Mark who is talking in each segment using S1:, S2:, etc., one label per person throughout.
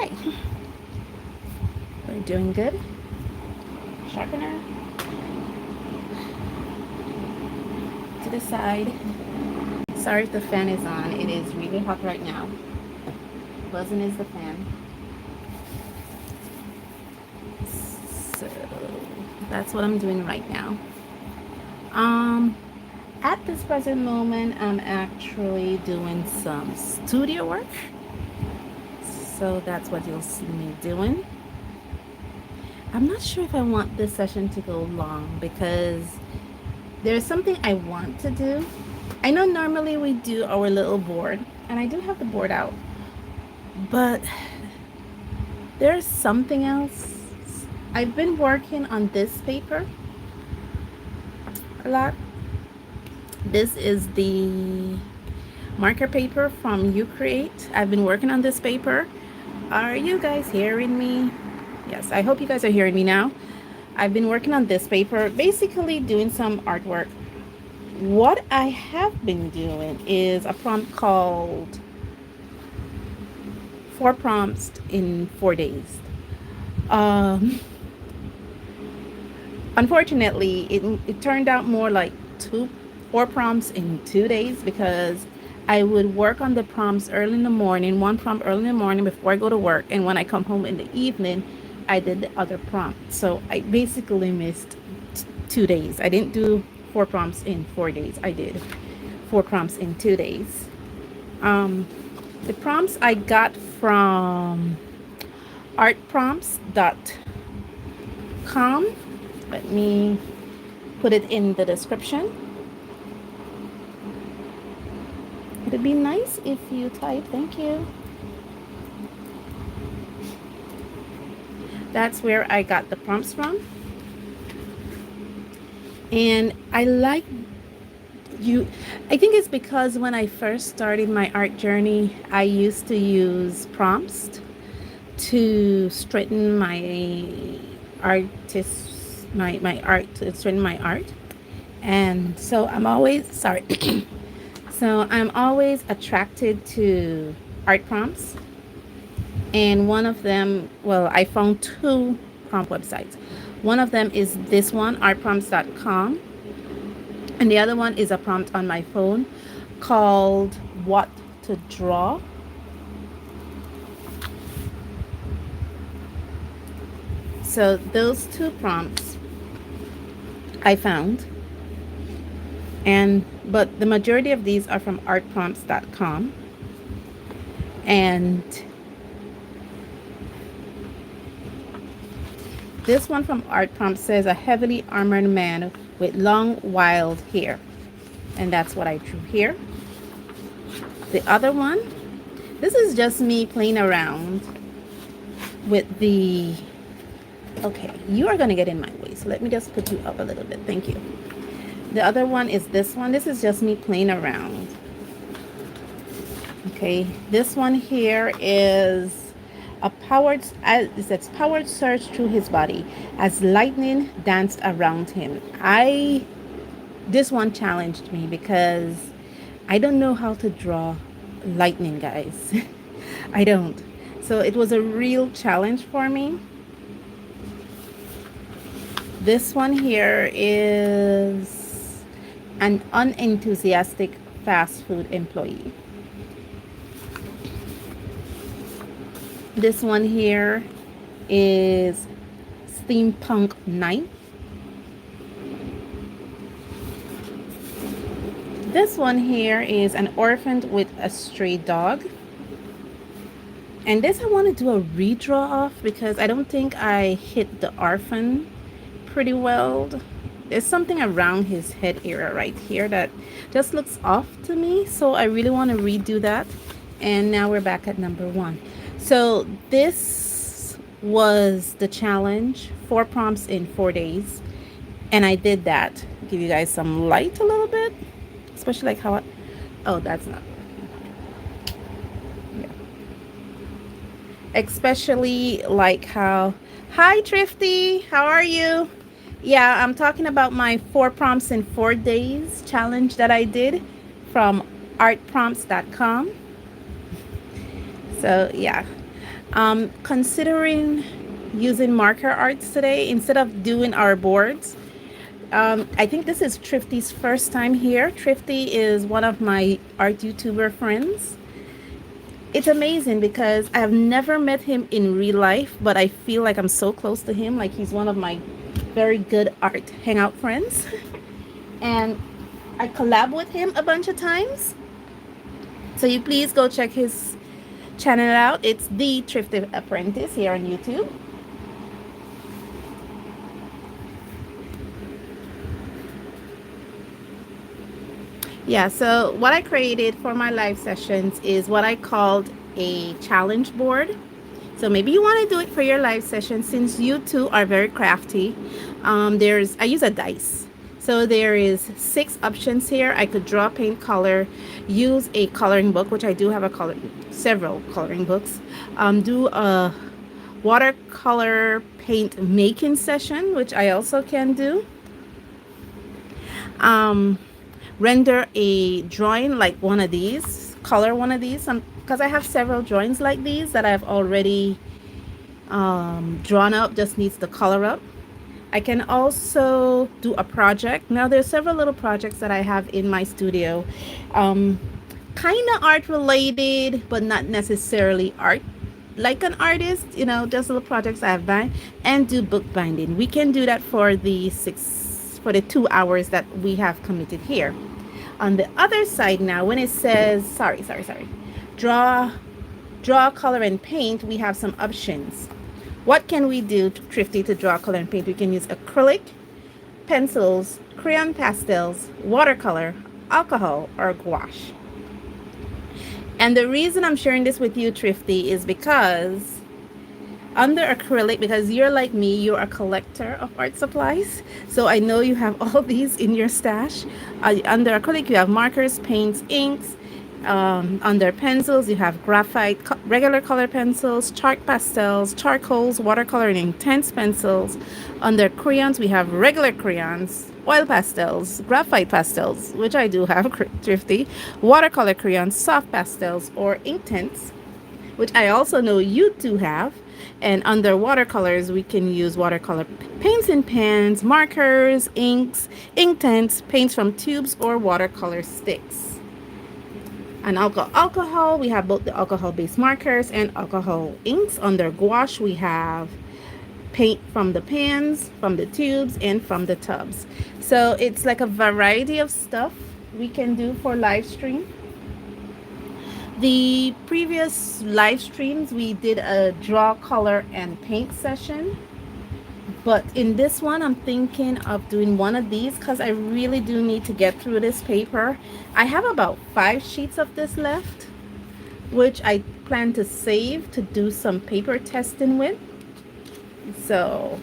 S1: Okay, we're doing good. Sharpener to the side. Sorry if the fan is on. It is really hot right now. Buzzing is the fan. So that's what I'm doing right now. Um, at this present moment, I'm actually doing some studio work. So that's what you'll see me doing. I'm not sure if I want this session to go long because there's something I want to do. I know normally we do our little board, and I do have the board out, but there's something else. I've been working on this paper a lot. This is the marker paper from Ucreate. I've been working on this paper. Are you guys hearing me? Yes, I hope you guys are hearing me now. I've been working on this paper, basically doing some artwork. What I have been doing is a prompt called 4 Prompts in 4 Days. Unfortunately, it turned out more like 4 prompts in 2 days because I would work on the prompts early in the morning, one prompt early in the morning before I go to work, and when I come home in the evening, I did the other prompt. So I basically missed 2 days. I didn't do 4 prompts in 4 days. I did 4 prompts in 2 days. The prompts I got from artprompts.com. Let me put it in the description. It'd be nice if you type. Thank you. That's where I got the prompts from. And I like I think it's because when I first started my art journey, I used to use prompts to straighten my art, to straighten my art. And so I'm always so I'm always attracted to art prompts. And one of them, well, I found 2 prompt websites. One of them is this one, artprompts.com, and the other one is a prompt on my phone called What to Draw. So those 2 prompts I found, but the majority of these are from artprompts.com. And this one from Art Prompt says a heavily armored man with long wild hair, and that's what I drew here. The other one, this is just me playing around with the, okay, you are going to get in my way, so let me just put you up a little bit. Thank you. The other one is this one. This is just me playing around. Okay, this one here is it says powered surge through his body as lightning danced around him. This one challenged me because I don't know how to draw lightning, guys. I don't. So it was a real challenge for me. This one here is an unenthusiastic fast food employee. This one here is steampunk knight. This one here is an orphan with a stray dog. And this I want to do a redraw of because I don't think I hit the orphan pretty well. There's something around his head area right here that just looks off to me. So I really want to redo that. And now we're back at number 1. So this was the challenge, 4 prompts in 4 days. And I did that. Give you guys some light a little bit. Especially like how oh, that's not working. Yeah. Especially like how, hi Thrifty, how are you? Yeah, I'm talking about my 4 prompts in 4 days challenge that I did from artprompts.com. So yeah, Considering using marker arts today instead of doing our boards. I think this is Thrifty's first time here. Thrifty is one of my art YouTuber friends. It's amazing because I have never met him in real life, but I feel like I'm so close to him. Like he's one of my very good art hangout friends. And I collab with him a bunch of times. So you please go check his channel out. It's The Thrifty Apprentice here on YouTube. Yeah, so what I created for my live sessions is what I called a challenge board. So maybe you want to do it for your live session since you two are very crafty. I use a dice. So there is 6 options here. I could draw, paint, color, use a coloring book, which I do have several coloring books. Do a watercolor paint making session, which I also can do. Render a drawing like one of these, color one of these, because I have several drawings like these that I've already drawn up, just needs the color up. I can also do a project. Now there's several little projects that I have in my studio, kind of art related, but not necessarily art like an artist, just little projects I have done, and do book binding. We can do that for the 2 hours that we have committed here. On the other side now, when it says, draw, color, and paint, we have some options. What can we do, Thrifty, to draw, color, and paint? We can use acrylic, pencils, crayon pastels, watercolor, alcohol, or gouache. And the reason I'm sharing this with you, Thrifty, is because under acrylic, because you're like me, you're a collector of art supplies, so I know you have all these in your stash. Under acrylic you have markers, paints, inks. Under pencils you have graphite, regular color pencils, chalk pastels, charcoals, watercolor, and intense pencils. Under crayons we have regular crayons, oil pastels, graphite pastels, which I do have, Thrifty, watercolor crayons, soft pastels, or ink tints, which I also know you two have. And under watercolors, we can use watercolor paints and pens, markers, inks, ink tints, paints from tubes, or watercolor sticks. And alcohol, we have both the alcohol-based markers and alcohol inks. Under gouache, we have paint from the pans, from the tubes, and from the tubs. So it's like a variety of stuff we can do for live stream. The previous live streams we did a draw, color, and paint session, but in this one I'm thinking of doing one of these because I really do need to get through this paper. I have about 5 sheets of this left, which I plan to save to do some paper testing with. So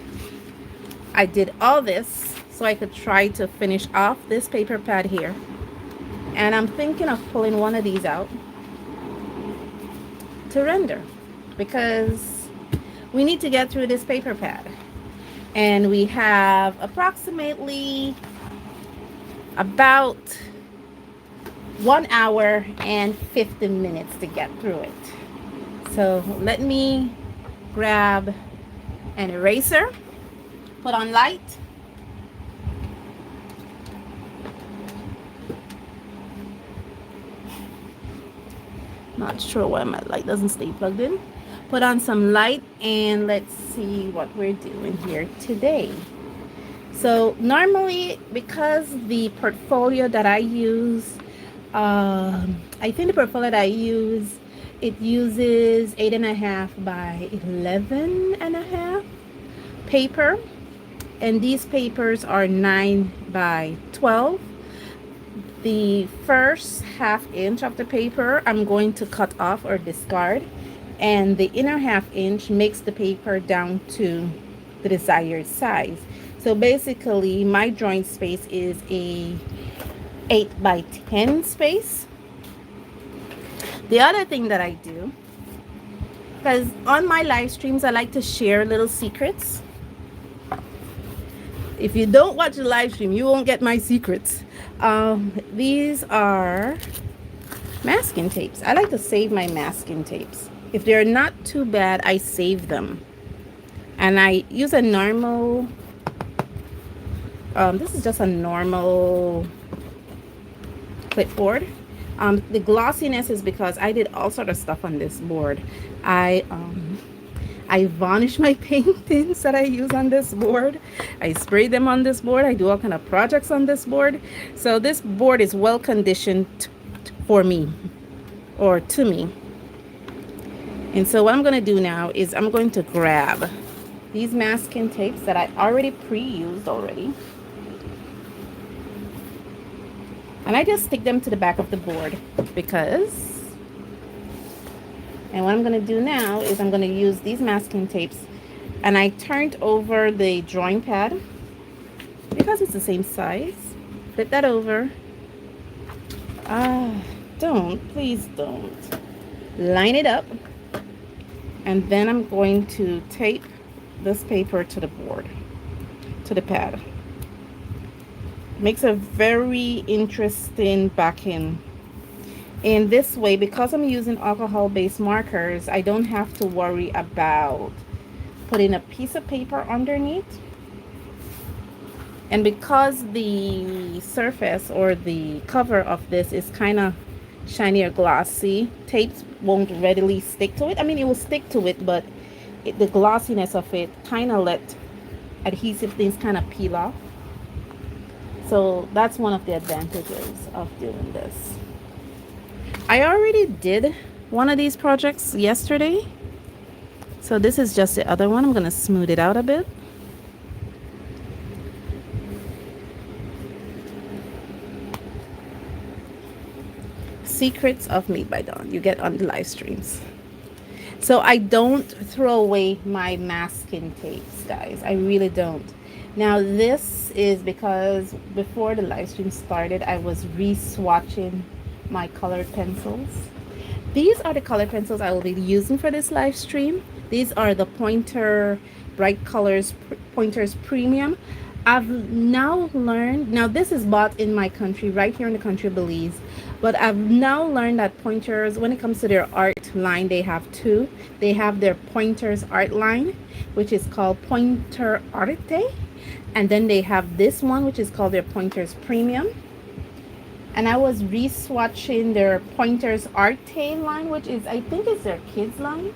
S1: I did all this so I could try to finish off this paper pad here, and I'm thinking of pulling one of these out to render because we need to get through this paper pad, and we have approximately about 1 hour and 15 minutes to get through it. So let me grab an eraser, put on light, not sure why my light doesn't stay plugged in. Put on some light and let's see what we're doing here today. So normally, because the portfolio that I use, I think the portfolio that I use, it uses 8.5 by 11.5 paper, and these papers are 9 by 12. The first ½ inch of the paper I'm going to cut off or discard, and the inner ½ inch makes the paper down to the desired size. So basically my drawing space is a 8 by 10 space. The other thing that I do, because on my live streams I like to share little secrets. If you don't watch the live stream, you won't get my secrets. These are masking tapes. I like to save my masking tapes. If they're not too bad, I save them. And I use a normal, this is just a normal clipboard. The glossiness is because I did all sort of stuff on this board. I um, I varnish my paintings that I use on this board. I spray them on this board. I do all kind of projects on this board. So this board is well conditioned for me or to me. And so what I'm going to do now is I'm going to grab these masking tapes that I already pre-used already. And I just stick them to the back of the board because, and what I'm going to do now is I'm going to use these masking tapes, and I turned over the drawing pad because it's the same size. Flip that over. Please don't. Line it up. And then I'm going to tape this paper to the board, to the pad. Makes a very interesting backing. In this way, because I'm using alcohol-based markers, I don't have to worry about putting a piece of paper underneath. And because the surface or the cover of this is kind of shiny or glossy, tapes won't readily stick to it. I mean, it will stick to it, but the glossiness of it kind of let adhesive things kind of peel off. So that's one of the advantages of doing this. I already did one of these projects yesterday. So this is just the other one. I'm going to smooth it out a bit. Secrets of Made by Dawn you get on the live streams. So I don't throw away my masking tapes, guys. I really don't. Now this is because before the live stream started, I was re-swatching my colored pencils. These are the color pencils I will be using for this live stream. These are the Pointer Bright Colors Pointers Premium. I've now learned, now this is bought in my country, right here in the country of Belize, but I've now learned that Pointers, when it comes to their art line, they have two. They have their Pointers art line, which is called Pointer Arte, and then they have this one, which is called their Pointers Premium. And I was re-swatching their Pointers Arte line, which is, I think is their kids line.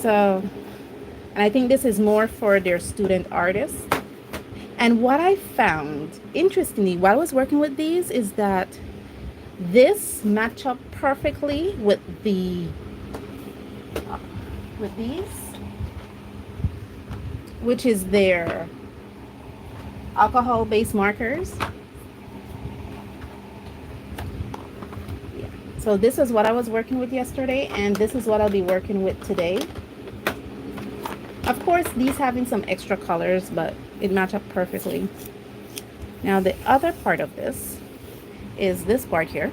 S1: So, and I think this is more for their student artists. And what I found, interestingly, while I was working with these, is that this match up perfectly with the, with these, which is their alcohol-based markers. Yeah. So this is what I was working with yesterday, and this is what I'll be working with today. Of course, these having some extra colors, but it match up perfectly. Now the other part of this is this part here.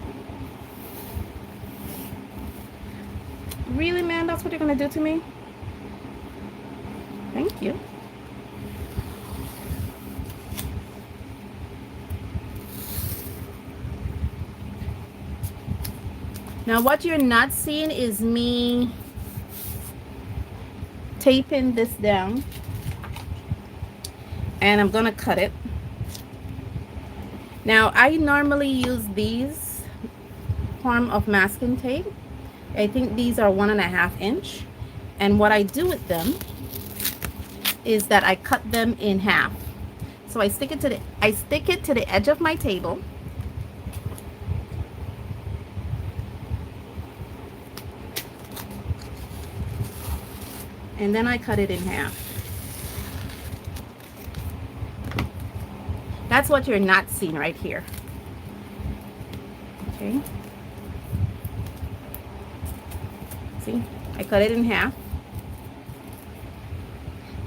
S1: Really, man, that's what you're gonna do to me? Thank you. Now what you're not seeing is me taping this down, and I'm gonna cut it. Now I normally use these form of masking tape. I think these are 1.5 inch, and what I do with them is that I cut them in half. So I stick it to the edge of my table, and then I cut it in half. That's what you're not seeing right here. Okay. See, I cut it in half,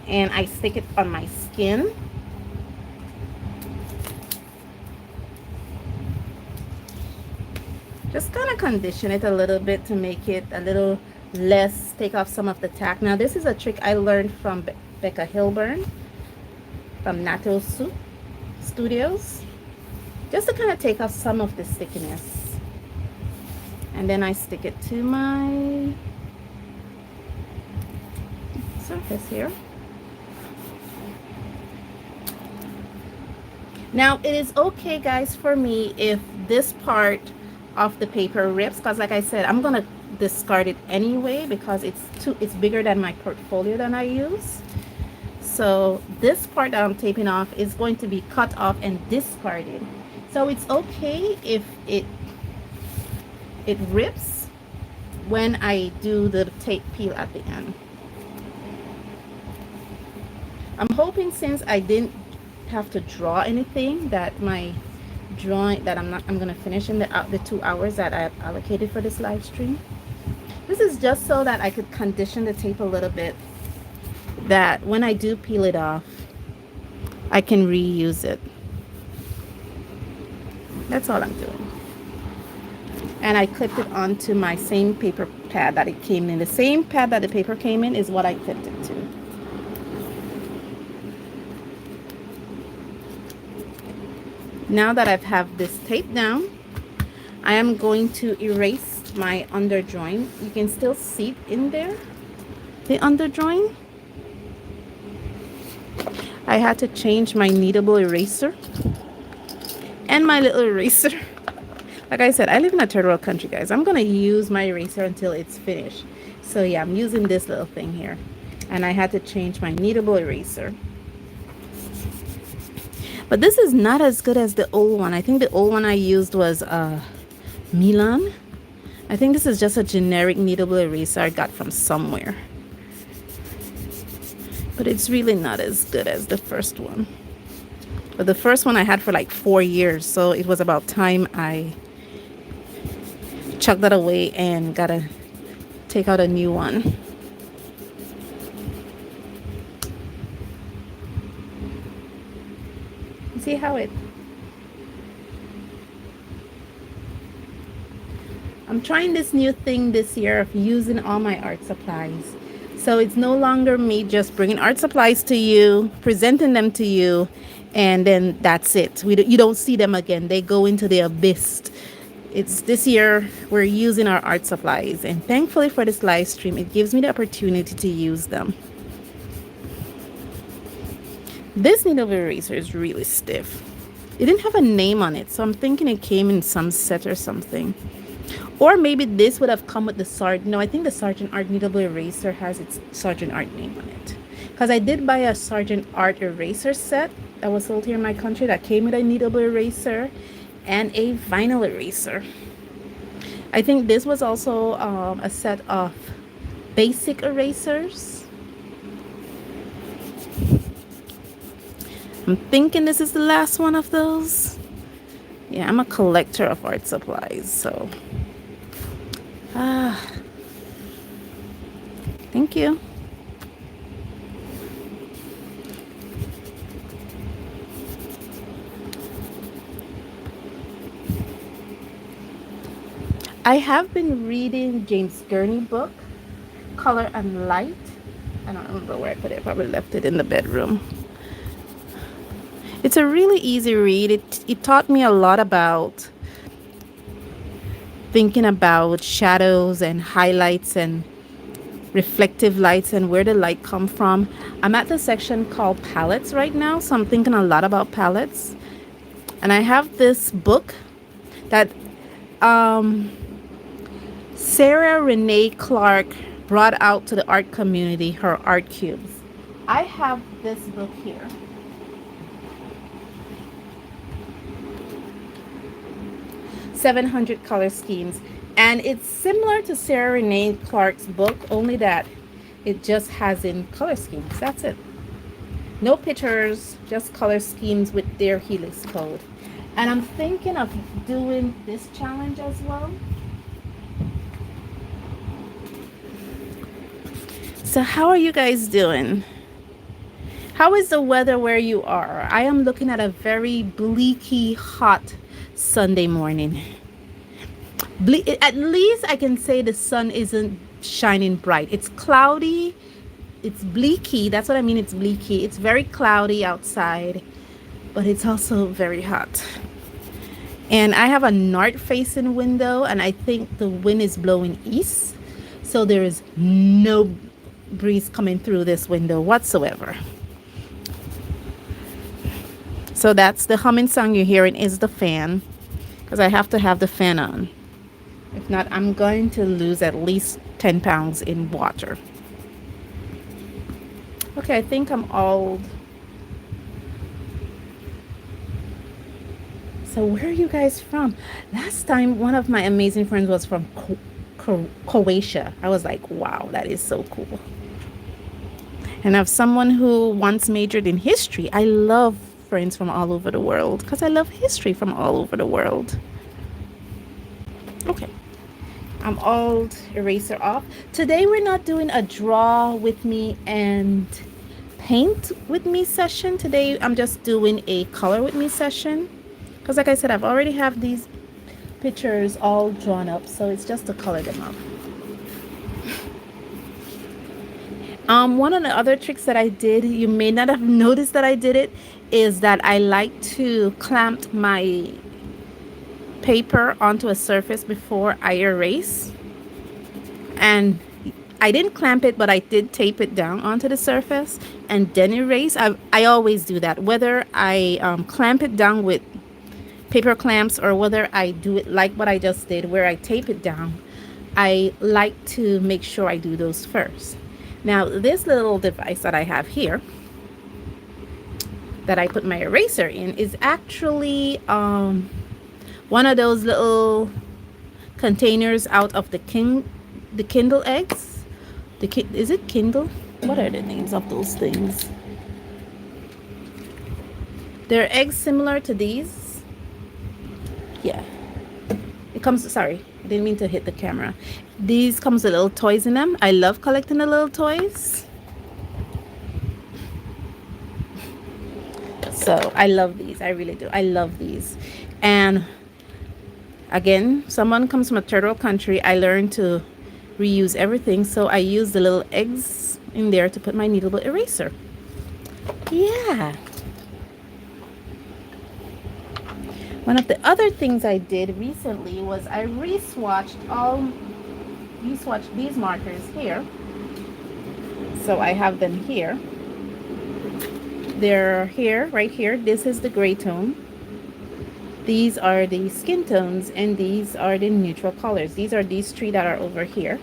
S1: and I stick it on my skin. Just kind of condition it a little bit to make it a little less, take off some of the tack. Now this is a trick I learned from Becca Hilburn from Natto Soup Studios, just to kind of take off some of the stickiness. And then I stick it to my surface here. Now it is okay, guys, for me if this part of the paper rips, because like I said, I'm gonna discard it anyway because it's bigger than my portfolio that I use. So this part that I'm taping off is going to be cut off and discarded. So it's okay if it rips when I do the tape peel at the end. I'm hoping, since I didn't have to draw anything, that my drawing that I'm gonna finish in the 2 hours that I have allocated for this live stream. This is just so that I could condition the tape a little bit, that when I do peel it off, I can reuse it. That's all I'm doing. And I clipped it onto my same paper pad that it came in. The same pad that the paper came in is what I clipped it to. Now that I have this tape down, I am going to erase my underdrawing. You can still see it in there, the underdrawing. I had to change my kneadable eraser and my little eraser. Like I said, I live in a third world country, guys. I'm gonna use my eraser until it's finished. So yeah, I'm using this little thing here, and I had to change my kneadable eraser. But this is not as good as the old one. I think the old one I used was Milan. I think this is just a generic kneadable eraser I got from somewhere. But it's really not as good as the first one. But the first one I had for like 4 years, so it was about time I chucked that away and gotta take out a new one. See how I'm trying this new thing this year of using all my art supplies. So it's no longer me just bringing art supplies to you, presenting them to you, and then that's it. You don't see them again. They go into the abyss. It's this year we're using our art supplies, and thankfully for this live stream, it gives me the opportunity to use them. This needle eraser is really stiff. It didn't have a name on it, so I'm thinking it came in some set or something. Or maybe this would have come with the Sargent. No, I think the Sargent Art needle eraser has its Sargent Art name on it. Because I did buy a Sargent Art eraser set that was sold here in my country that came with a needle eraser and a vinyl eraser. I think this was also a set of basic erasers. I'm thinking this is the last one of those. Yeah, I'm a collector of art supplies, so. Thank you. I have been reading James Gurney book, Color and Light. I don't remember where I put it. I probably left it in the bedroom. It's a really easy read. It taught me a lot about thinking about shadows and highlights and reflective lights and where the light come from. I'm at the section called palettes right now, so I'm thinking a lot about palettes. And I have this book that Sarah Renee Clark brought out to the art community, her art cubes. I have this book here. "700 Color Schemes," and it's similar to Sarah Renee Clark's book, only that it just has in color schemes. That's it. No pictures, just color schemes with their Helix code. And I'm thinking of doing this challenge as well. So how are you guys doing? How is the weather where you are? I am looking at a very bleaky, hot Sunday morning. At least I can say the sun isn't shining bright. It's cloudy. It's bleaky. That's what I mean. It's bleaky. It's very cloudy outside, but it's also very hot. And I have a north facing window, and I think the wind is blowing east. So there is no breeze coming through this window whatsoever. So that's the humming sound you're hearing is the fan, because I have to have the fan on. If not, I'm going to lose at least 10 pounds in water. Okay, I think I'm all. So where are you guys from? Last time, one of my amazing friends was from Croatia. I was like, wow, that is so cool. And of someone who once majored in history, I love friends from all over the world because I love history from all over the world. Okay, I'm old eraser off. Today we're not doing a draw with me and paint with me session. Today I'm just doing a color with me session because like I said, I've already have these pictures all drawn up, so it's just to color them up. One of the other tricks that I did, you may not have noticed that I did it, is that I like to clamp my paper onto a surface before I erase. And I didn't clamp it, but I did tape it down onto the surface and then erase. I always do that, whether I clamp it down with paper clamps or whether I do it like what I just did where I tape it down. I like to make sure I do those first. Now, this little device that I have here that I put my eraser in is actually one of those little containers out of the Kindle eggs. Is it Kindle? What are the names of those things? They're eggs similar to these. Yeah. It comes, sorry, I didn't mean to hit the camera. These comes with little toys in them. I love collecting the little toys. So I love these. I really do. I love these. And again, someone comes from a third world country. I learned to reuse everything. So I use the little eggs in there to put my kneadable eraser. Yeah. One of the other things I did recently was I re-swatched these markers here. So I have them here. They're here, right here. This is the gray tone. These are the skin tones, and these are the neutral colors. These are these three that are over here.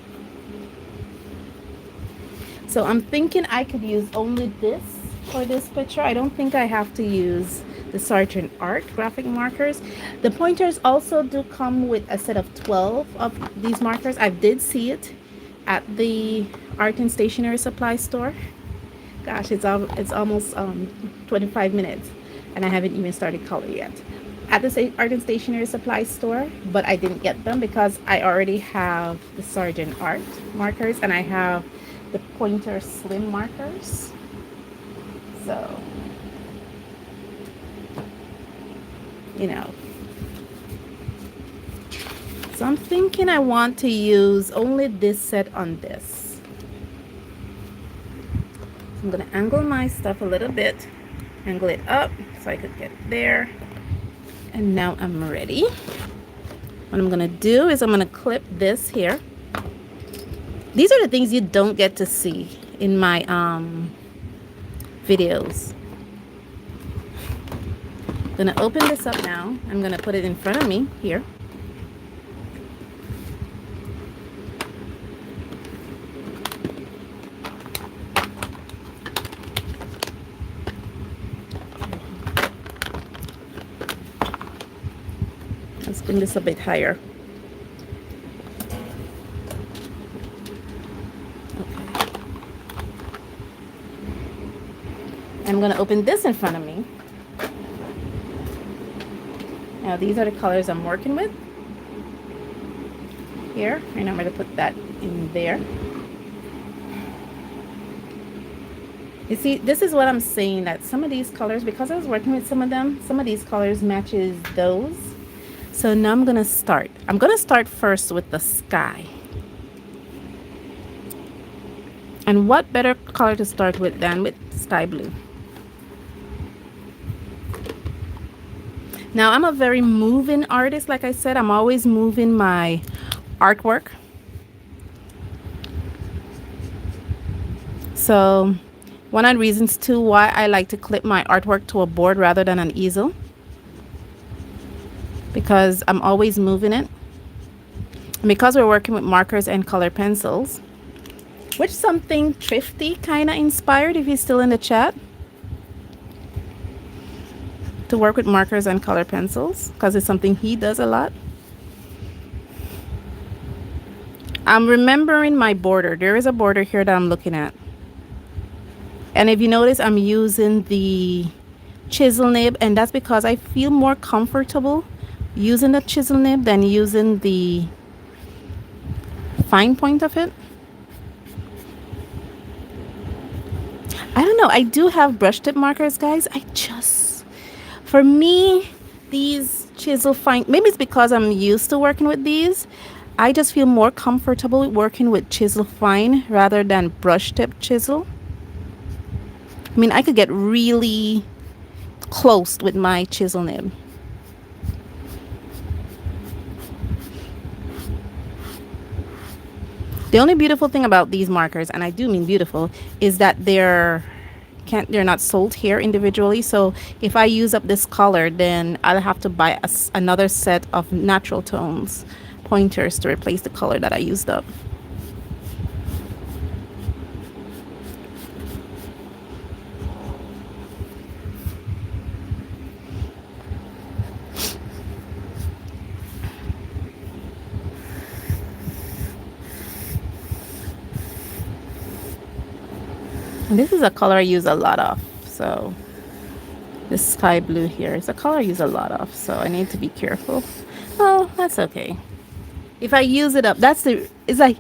S1: So I'm thinking I could use only this for this picture. I don't think I have to use the Sargent Art graphic markers. The pointers also do come with a set of 12 of these markers. I did see it at the art and stationery supply store. Gosh, it's almost 25 minutes and I haven't even started color yet. At the art and stationery supply store, but I didn't get them because I already have the Sargent Art markers and I have the Pointer Slim markers. So, you know. So I'm thinking I want to use only this set on this. So I'm going to angle my stuff a little bit, angle it up so I could get there. And now I'm ready. What I'm going to do is I'm going to clip this here. These are the things you don't get to see in my videos. I'm going to open this up now. I'm going to put it in front of me here. Let's bring this a bit higher. Okay. I'm going to open this in front of me. Now these are the colors I'm working with. Here, and I'm going to put that in there. You see, this is what I'm saying, that some of these colors, because I was working with some of these colors matches those. So now I'm going to start. I'm going to start first with the sky. And what better color to start with than with sky blue? Now, I'm a very moving artist. Like I said, I'm always moving my artwork. So one of the reasons too why I like to clip my artwork to a board rather than an easel, because I'm always moving it. And because we're working with markers and color pencils, which something Thrifty kind of inspired, if he's still in the chat, to work with markers and color pencils, because it's something he does a lot. I'm remembering my border. There is a border here that I'm looking at. And if you notice, I'm using the chisel nib, and that's because I feel more comfortable using the chisel nib than using the fine point of it. I don't know. I do have brush tip markers, guys. For me, these chisel fine, maybe it's because I'm used to working with these. I just feel more comfortable working with chisel fine rather than brush tip chisel. I mean, I could get really close with my chisel nib. The only beautiful thing about these markers, and I do mean beautiful, is that they're not sold here individually. So if I use up this color, then I'll have to buy another set of natural tones pointers to replace the color that I used up. And this is a color I use a lot of, so this sky blue here is a color I use a lot of, so I need to be careful. Oh, that's okay. If I use it up, it's like,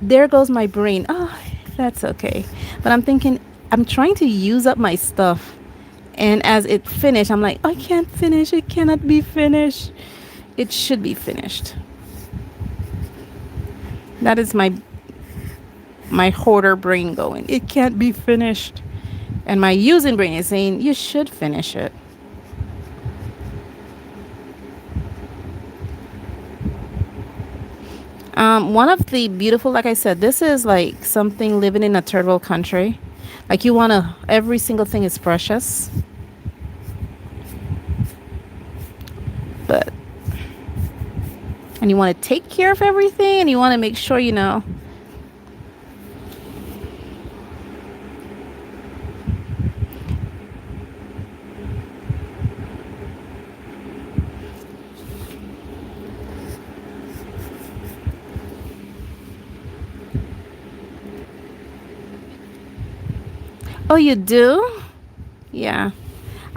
S1: there goes my brain. Oh, that's okay. But I'm thinking, I'm trying to use up my stuff. And as it finished, I'm like, I can't finish. It cannot be finished. It should be finished. That is my hoarder brain going, it can't be finished. And my using brain is saying, you should finish it. One of the beautiful, like I said, this is like something living in a third world country. Like every single thing is precious. And you want to take care of everything, and you want to make sure, Oh, you do? Yeah.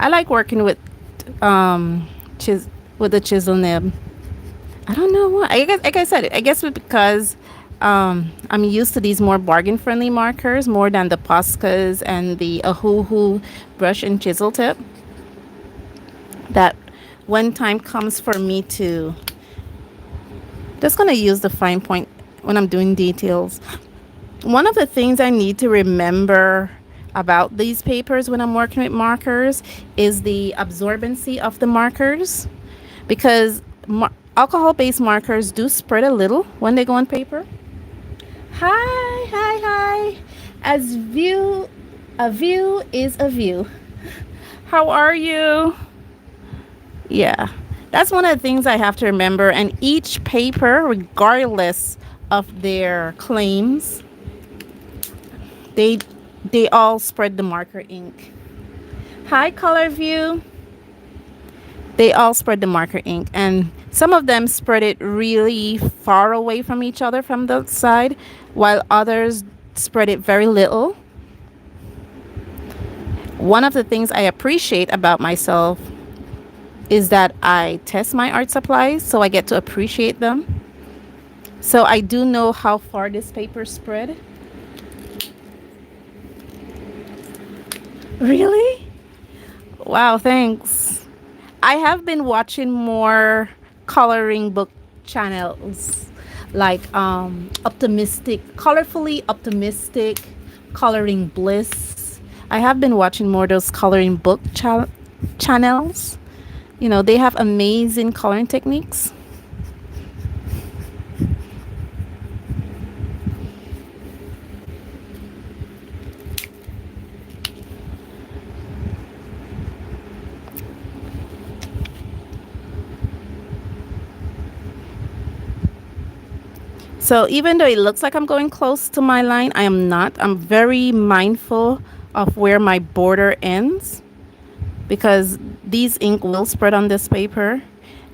S1: I like working with the chisel nib. I don't know why. I guess, like I said, I guess because I'm used to these more bargain-friendly markers more than the Poscas and the Ohuhu brush and chisel tip. That when time comes for me to, just gonna use the fine point when I'm doing details. One of the things I need to remember about these papers when I'm working with markers is the absorbency of the markers, because alcohol-based markers do spread a little when they go on paper. Hi. A view is a view. How are you? Yeah, that's one of the things I have to remember. And each paper, regardless of their claims, they all spread the marker ink. Hi, Color View. They all spread the marker ink, and some of them spread it really far away from each other from the side, while others spread it very little. One of the things I appreciate about myself is that I test my art supplies, so I get to appreciate them. So I do know how far this paper spread. Really? Wow, thanks. I have been watching more coloring book channels, like colorfully optimistic, coloring bliss. I have been watching more of those coloring book channels. They have amazing coloring techniques. So even though it looks like I'm going close to my line, I am not. I'm very mindful of where my border ends because these ink will spread on this paper.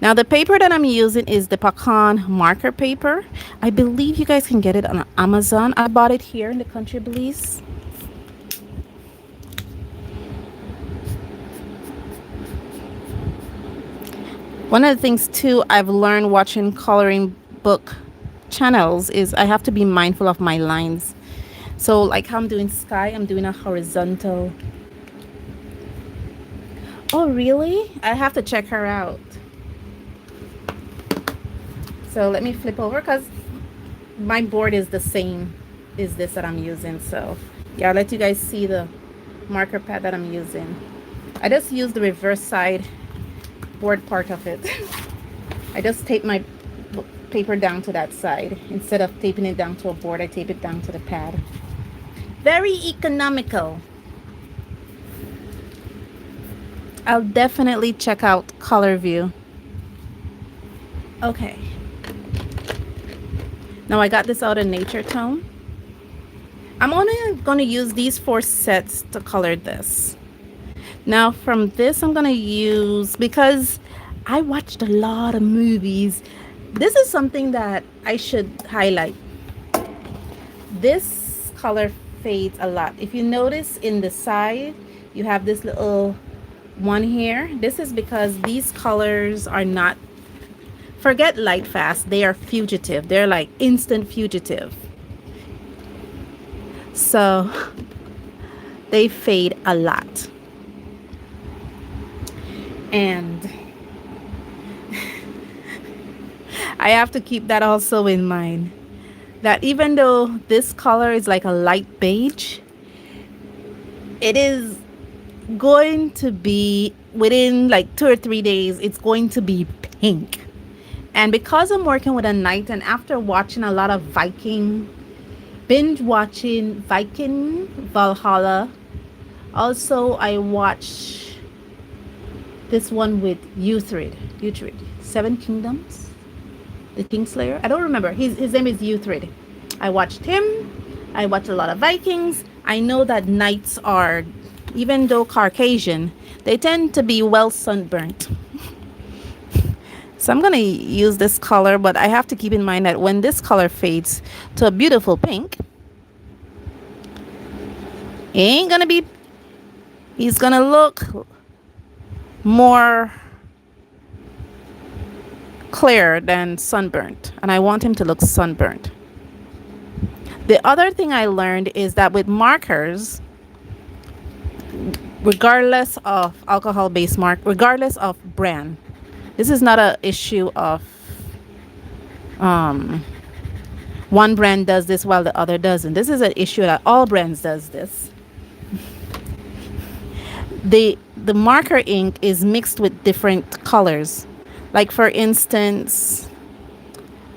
S1: Now the paper that I'm using is the Pacan marker paper. I believe you guys can get it on Amazon. I bought it here in the country of Belize. One of the things too I've learned watching coloring book channels is I have to be mindful of my lines. So like how I'm doing sky, I'm doing a horizontal. Oh really? I have to check her out. So let me flip over because my board is the same as this that I'm using. So yeah, I'll let you guys see the marker pad that I'm using. I just use the reverse side board part of it. I just tape my paper down to that side. Instead of taping it down to a board, I tape it down to the pad. Very economical. I'll definitely check out ColorView. Okay. Now I got this out in Nature Tone. I'm only going to use these 4 sets to color this. Now from this I'm going to use, because I watched a lot of movies, this is something that I should highlight. This color fades a lot. If you notice in the side, you have this little one here. This is because these colors are not, forget light fast, they are fugitive. They're like instant fugitive. So they fade a lot. And I have to keep that also in mind, that even though this color is like a light beige, it is going to be within like 2 or 3 days, it's going to be pink. And because I'm working with a night, and after watching a lot of binge watching Viking Valhalla, also I watched this one with Uhtred, Seven Kingdoms, the Kingslayer. I don't remember. His name is Uhtred. I watched him. I watched a lot of Vikings. I know that knights are, even though Caucasian, they tend to be well sunburnt. So I'm going to use this color, but I have to keep in mind that when this color fades to a beautiful pink, it ain't going to be, he's going to look more clear than sunburnt, and I want him to look sunburnt. The other thing I learned is that with markers, regardless of alcohol-based mark, regardless of brand, this is not an issue of one brand does this while the other doesn't. This is an issue that all brands does this. The marker ink is mixed with different colors. Like for instance,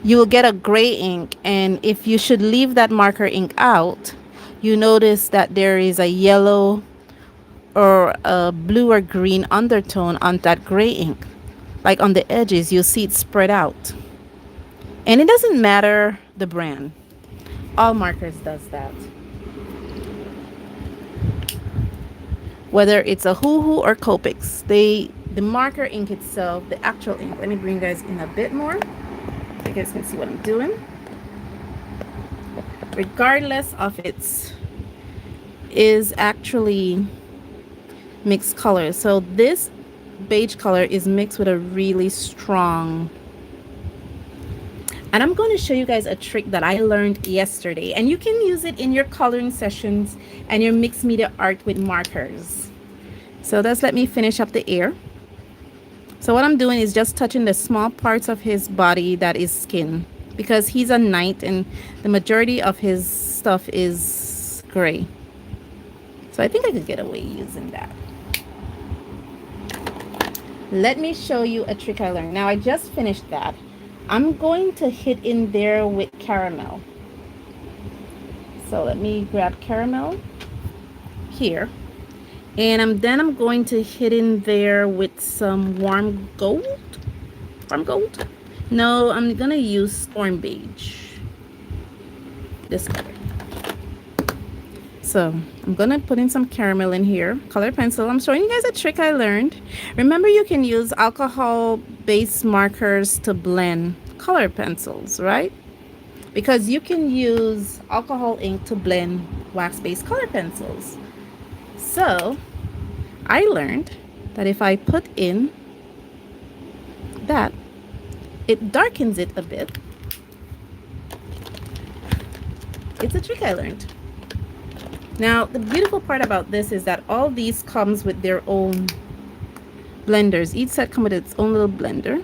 S1: you will get a gray ink, and if you should leave that marker ink out, you notice that there is a yellow or a blue or green undertone on that gray ink. Like on the edges, you'll see it spread out. And it doesn't matter the brand. All markers does that. Whether it's a Hoohoo or Copics, the marker ink itself, the actual ink, let me bring you guys in a bit more so you guys can see what I'm doing. Regardless of its, is actually mixed colors. So this beige color is mixed with a really strong, and I'm going to show you guys a trick that I learned yesterday, and you can use it in your coloring sessions and your mixed media art with markers. So let's let me finish up the ear. So what I'm doing is just touching the small parts of his body that is skin, because he's a knight and the majority of his stuff is gray. So I think I could get away using that. Let me show you a trick I learned. Now I just finished that. I'm going to hit in there with caramel. So let me grab caramel here. And then I'm going to hit in there with some warm gold. No, I'm going to use storm beige. this color. So I'm gonna put in some caramel in here, color pencil. I'm showing you guys a trick I learned. Remember, you can use alcohol based markers to blend color pencils, right? Because you can use alcohol ink to blend wax based color pencils. So I learned that if I put in that, it darkens it a bit. It's a trick I learned. Now, the beautiful part about this is that all these comes with their own blenders. Each set comes with its own little blender.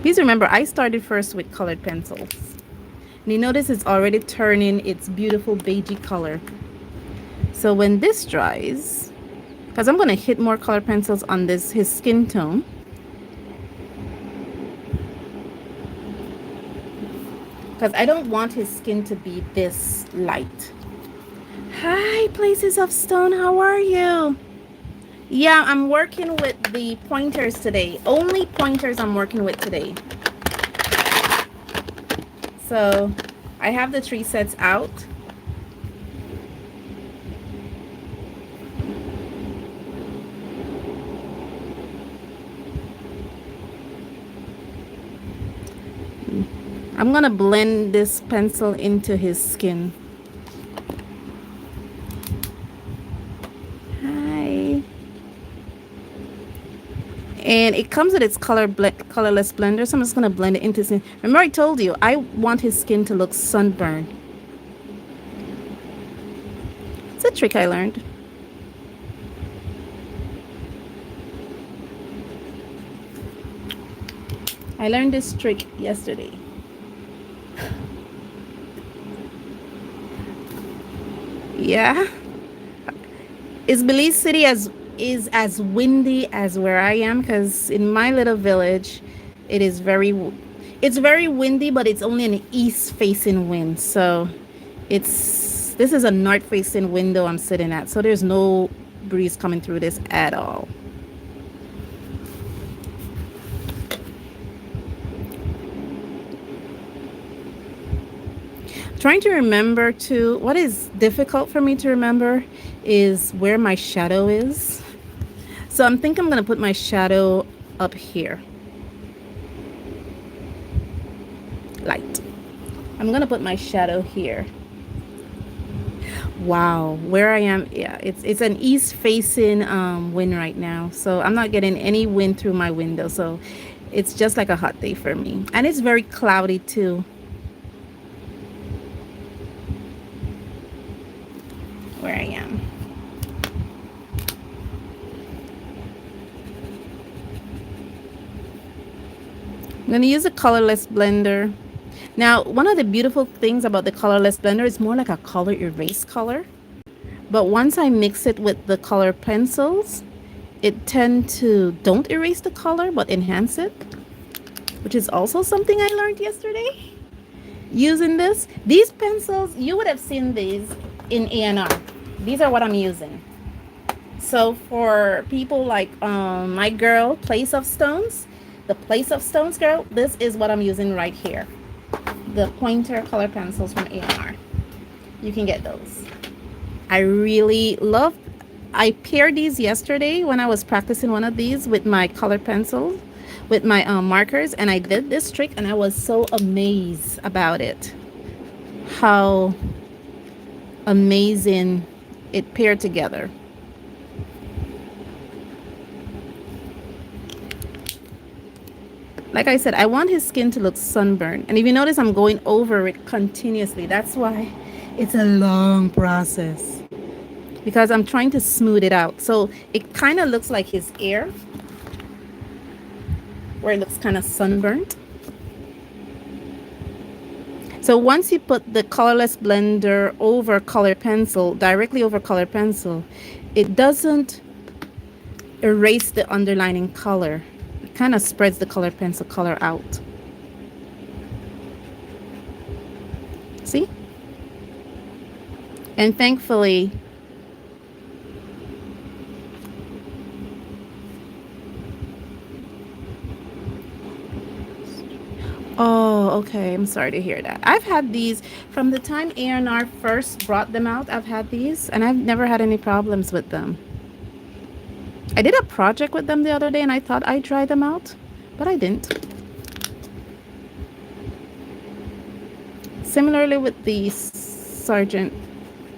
S1: Please remember, I started first with colored pencils. And you notice it's already turning its beautiful beigey color. So when this dries, because I'm going to hit more colored pencils on his skin tone. Because I don't want his skin to be this light. Hi, Places of Stone, how are you? Yeah, I'm working with the pointers today. Only pointers I'm working with today. So I have the 3 sets out. I'm gonna blend this pencil into his skin. Hi. And it comes with its colorless blender, so I'm just gonna blend it into his skin. Remember, I told you I want his skin to look sunburned. It's a trick I learned. I learned this trick yesterday. Yeah. Is Belize City is as windy as where I am? Because in my little village, it's very windy, but it's only an east facing wind. So this is a north facing window I'm sitting at. So there's no breeze coming through this at all. Trying to remember too, what is difficult for me to remember is where my shadow is. So I'm going to put my shadow up here. Light. I'm going to put my shadow here. Wow, where I am, yeah, it's an east facing wind right now. So I'm not getting any wind through my window. So it's just like a hot day for me. And it's very cloudy too. Where I am. I'm going to use a colorless blender. Now, one of the beautiful things about the colorless blender is more like a color erase color. But once I mix it with the color pencils, it tends to don't erase the color but enhance it, which is also something I learned yesterday using this. These pencils, you would have seen these in A&R. These are what I'm using. So for people like my girl, Place of Stones, the Place of Stones girl, this is what I'm using right here. The pointer color pencils from A&R. You can get those. I really love, I paired these yesterday when I was practicing one of these with my color pencils, with my markers, and I did this trick and I was so amazed about it. How amazing it paired together. Like I said, I want his skin to look sunburned. And if you notice, I'm going over it continuously. That's why it's a long process. Because I'm trying to smooth it out. So it kind of looks like his ear, where it looks kind of sunburnt. So once you put the colorless blender over color pencil, directly over color pencil, it doesn't erase the underlining color. It kind of spreads the color pencil color out. See? And thankfully, Oh, okay. I'm sorry to hear that. I've had these from the time A&R first brought them out. I've had these and I've never had any problems with them. I did a project with them the other day and I thought I'd try them out, but I didn't. Similarly with the Sergeant,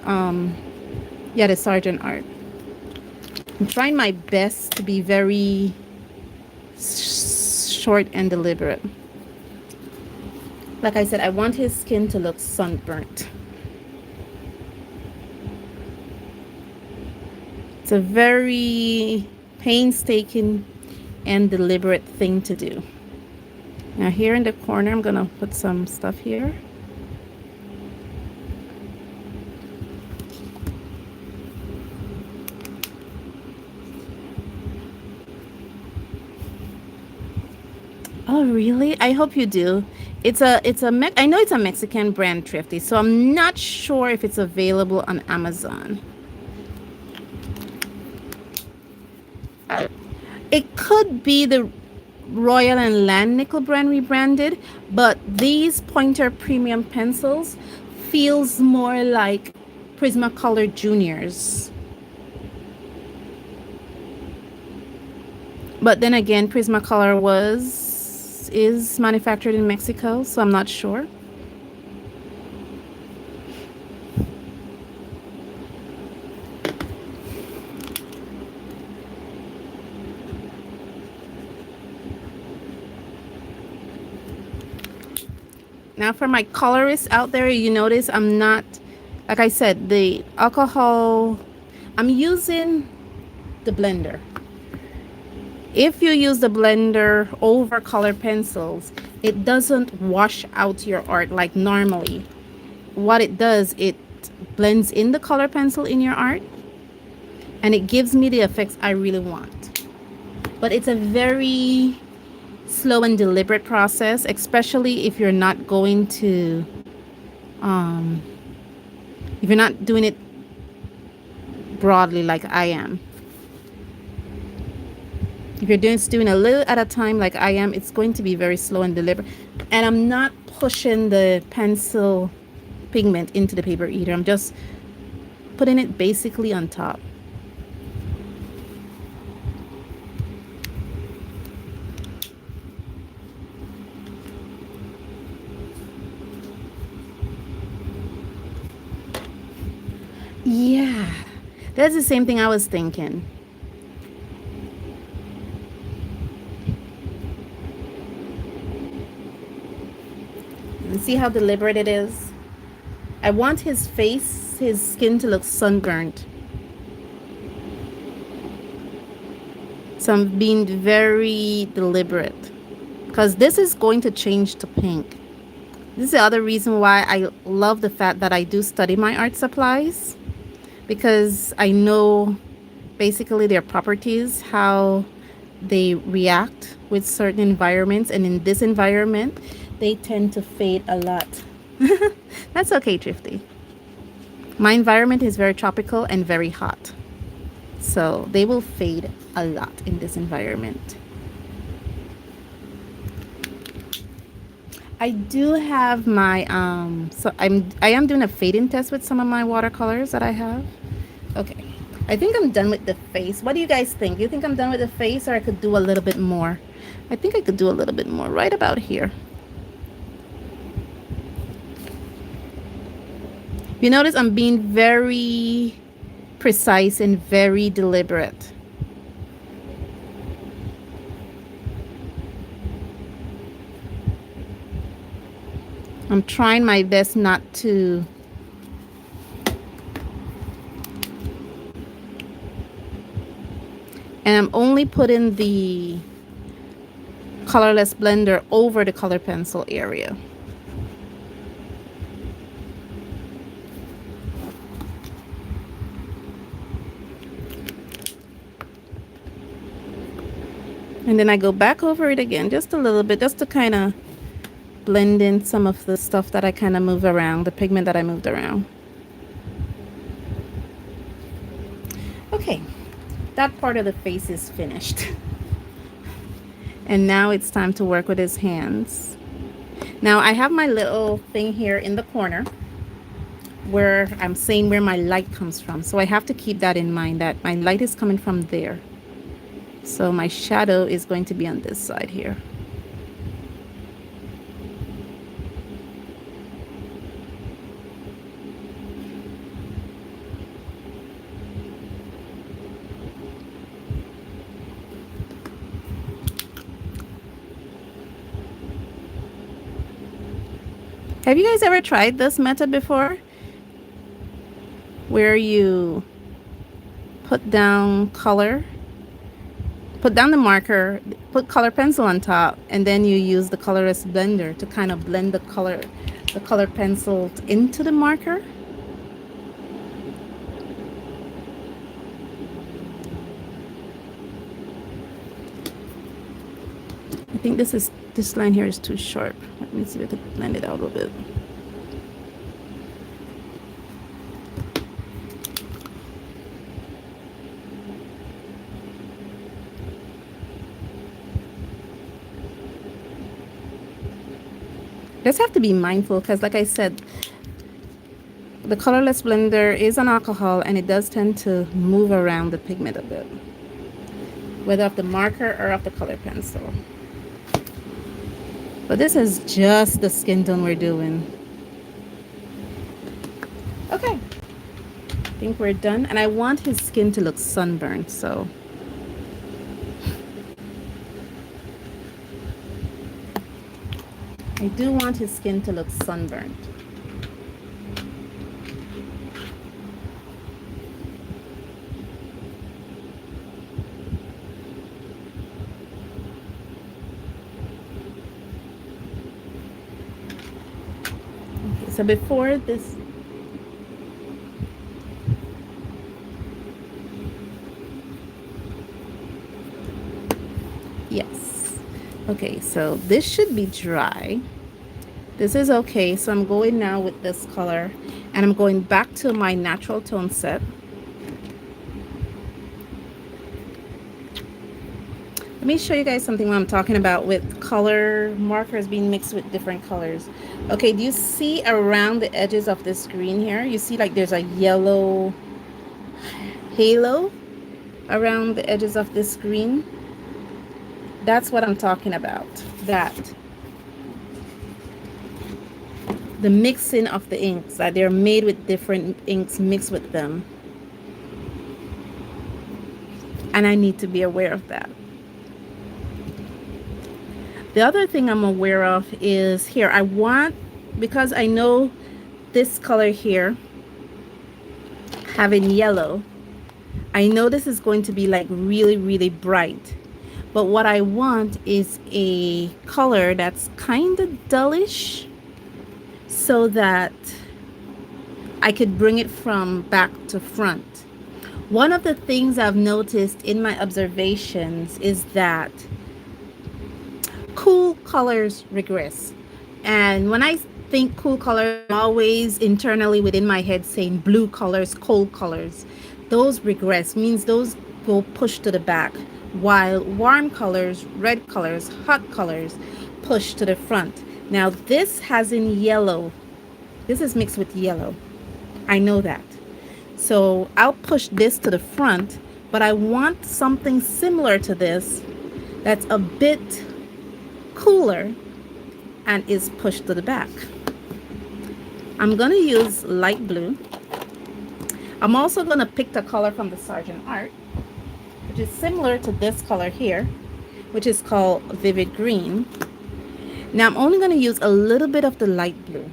S1: um, yeah, the Sergeant art. I'm trying my best to be very short and deliberate. Like I said, I want his skin to look sunburnt. It's a very painstaking and deliberate thing to do. Now here in the corner, I'm gonna put some stuff here. Oh, really? I hope you do. I know it's a Mexican brand, Thrifty, so I'm not sure if it's available on Amazon. It could be the Royal and Land Nickel brand rebranded, but these Pointer Premium pencils feels more like Prismacolor Juniors. But then again, Prismacolor is manufactured in Mexico, so I'm not sure. Now for my colorists out there, you notice I'm not, like I said, the alcohol, I'm using the blender. If you use the blender over color pencils, it doesn't wash out your art like normally. What it does, it blends in the color pencil in your art and it gives me the effects I really want. But it's a very slow and deliberate process, especially if you're not going to, if you're not doing it broadly like I am. If you're doing a little at a time like I am, it's going to be very slow and deliberate. And I'm not pushing the pencil pigment into the paper either. I'm just putting it basically on top. Yeah, that's the same thing I was thinking. And see how deliberate it is? I want his face, his skin to look sunburnt. So I'm being very deliberate because this is going to change to pink. This is the other reason why I love the fact that I do study my art supplies, because I know basically their properties, how they react with certain environments, and in this environment they tend to fade a lot. That's okay, Thrifty. My environment is very tropical and very hot, so they will fade a lot in this environment. I do have my I am doing a fading test with some of my watercolors that I have. Okay, I think I'm done with the face. What do you guys think? You think I'm done with the face, or I could do a little bit more? I think I could do a little bit more right about here. You notice I'm being very precise and very deliberate. I'm trying my best not to and I'm only putting the colorless blender over the color pencil area. And then I go back over it again just a little bit, just to kind of blend in some of the stuff that I kind of move around, the pigment that I moved around. Okay, that part of the face is finished. And now it's time to work with his hands. Now I have my little thing here in the corner where I'm saying where my light comes from. So I have to keep that in mind, that my light is coming from there. So my shadow is going to be on this side here. Have you guys ever tried this method before? Where you put down color, put down the marker, put color pencil on top, and then you use the colorless blender to kind of blend the color pencil into the marker. I think this line here is too sharp. Let me see if I can blend it out a little bit. Just have to be mindful because, like I said, the colorless blender is an alcohol and it does tend to move around the pigment a bit, whether of the marker or of the color pencil. But this is just the skin tone we're doing. Okay, I think we're done. And I want his skin to look sunburned, so I do want his skin to look sunburned. Okay, so before this, yes. Okay, so this should be dry. This is okay. So I'm going now with this color and I'm going back to my natural tone set. Let me show you guys something when I'm talking about with color markers being mixed with different colors. Okay, do you see around the edges of this green here? You see like there's a yellow halo around the edges of this green? That's what I'm talking about. That. The mixing of the inks, that they're made with different inks mixed with them. And I need to be aware of that. The other thing I'm aware of is here, I want, because I know this color here, having yellow, I know this is going to be like really, really bright. But what I want is a color that's kind of dullish, so that I could bring it from back to front. One of the things I've noticed in my observations is that cool colors regress. And when I think cool colors, I'm always internally within my head saying blue colors, cold colors. Those regress, means those go pushed to the back, while warm colors, red colors, hot colors push to the front. Now this has in yellow. This is mixed with yellow. I know that. So I'll push this to the front, but I want something similar to this that's a bit cooler and is pushed to the back. I'm going to use light blue. I'm also going to pick the color from the Sargent Art, which is similar to this color here, which is called Vivid Green. Now I'm only going to use a little bit of the light blue.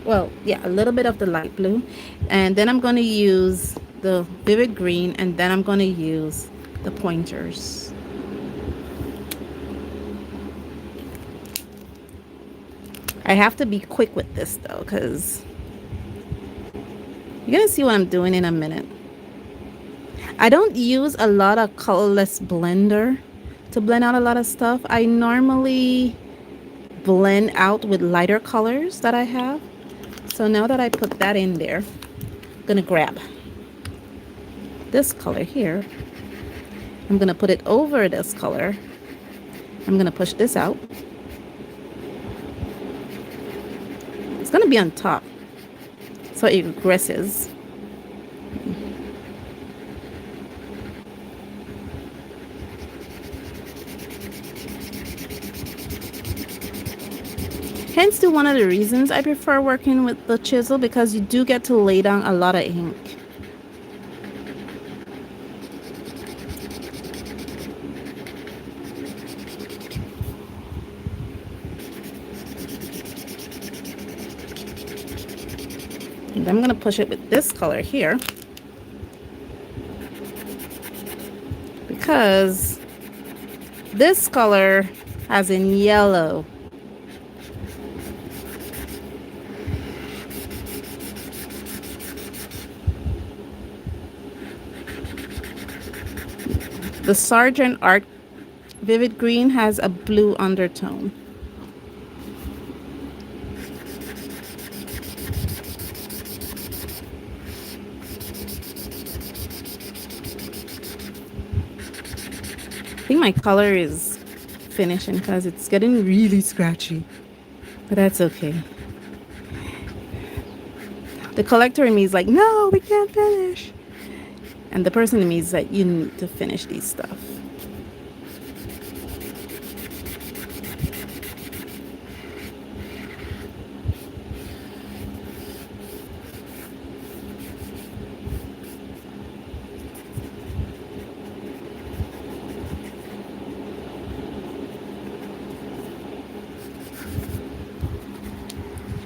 S1: Well, yeah, a little bit of the light blue. And then I'm going to use the Vivid Green, and then I'm going to use the pointers. I have to be quick with this though, because you're going to see what I'm doing in a minute. I don't use a lot of colorless blender to blend out a lot of stuff. I normally blend out with lighter colors that I have. So now that I put that in there, I'm going to grab this color here. I'm going to put it over this color. I'm going to push this out. going to be on top, so it regresses. Hence to one of the reasons I prefer working with the chisel, because you do get to lay down a lot of ink. And I'm going to push it with this color here, because this color has in yellow. The Sargent Art Vivid Green has a blue undertone. I think my color is finishing because it's getting really scratchy, but that's okay. The collector in me is like, no, we can't finish. And the person in me is like, you need to finish these stuff.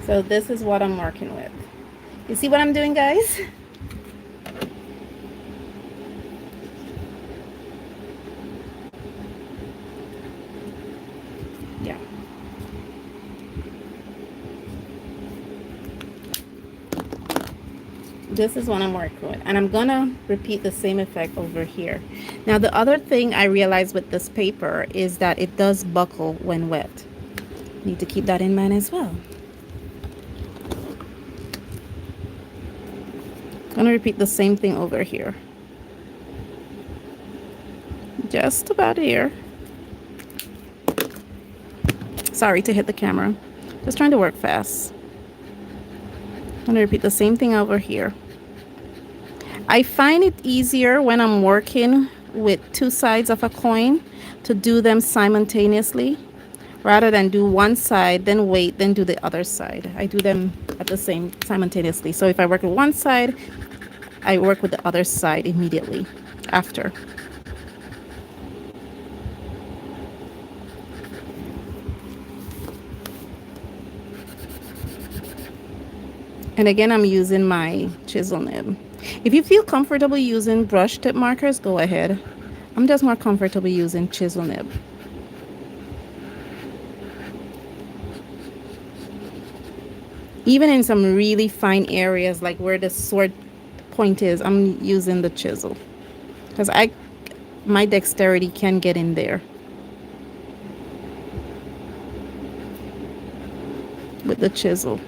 S1: So this is what I'm working with. You see what I'm doing, guys? Yeah. This is what I'm working with. And I'm gonna repeat the same effect over here. Now the other thing I realized with this paper is that it does buckle when wet. Need to keep that in mind as well. I'm gonna repeat the same thing over here. Just about here. Sorry to hit the camera. Just trying to work fast. I'm gonna repeat the same thing over here. I find it easier when I'm working with two sides of a coin to do them simultaneously, rather than do one side, then wait, then do the other side. I do them at the same simultaneously. So if I work with one side, I work with the other side immediately after. And again, I'm using my chisel nib. If you feel comfortable using brush tip markers, go ahead. I'm just more comfortable using chisel nib. Even in some really fine areas, like where the sword point is, I'm using the chisel, because my dexterity can get in there with the chisel.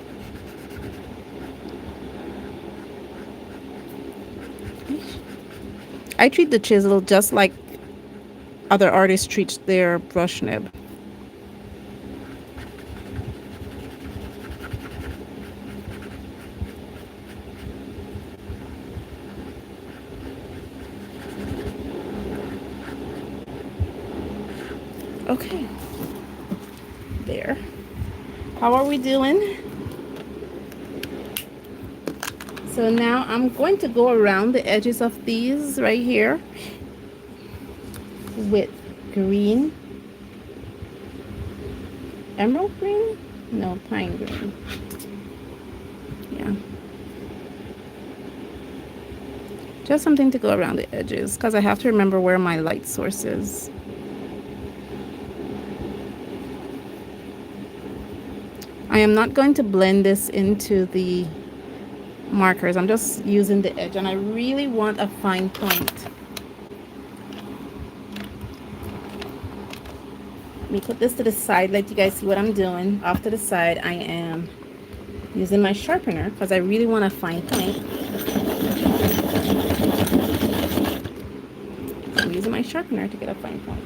S1: I treat the chisel just like other artists treat their brush nib. Okay, there. How are we doing? So now I'm going to go around the edges of these right here with green, emerald green, no, pine green. Yeah, just something to go around the edges, because I have to remember where my light source is. I am not going to blend this into the markers. I'm just using the edge, and I really want a fine point. Let me put this to the side, let you guys see what I'm doing. Off to the side, I am using my sharpener because I really want a fine point. I'm using my sharpener to get a fine point.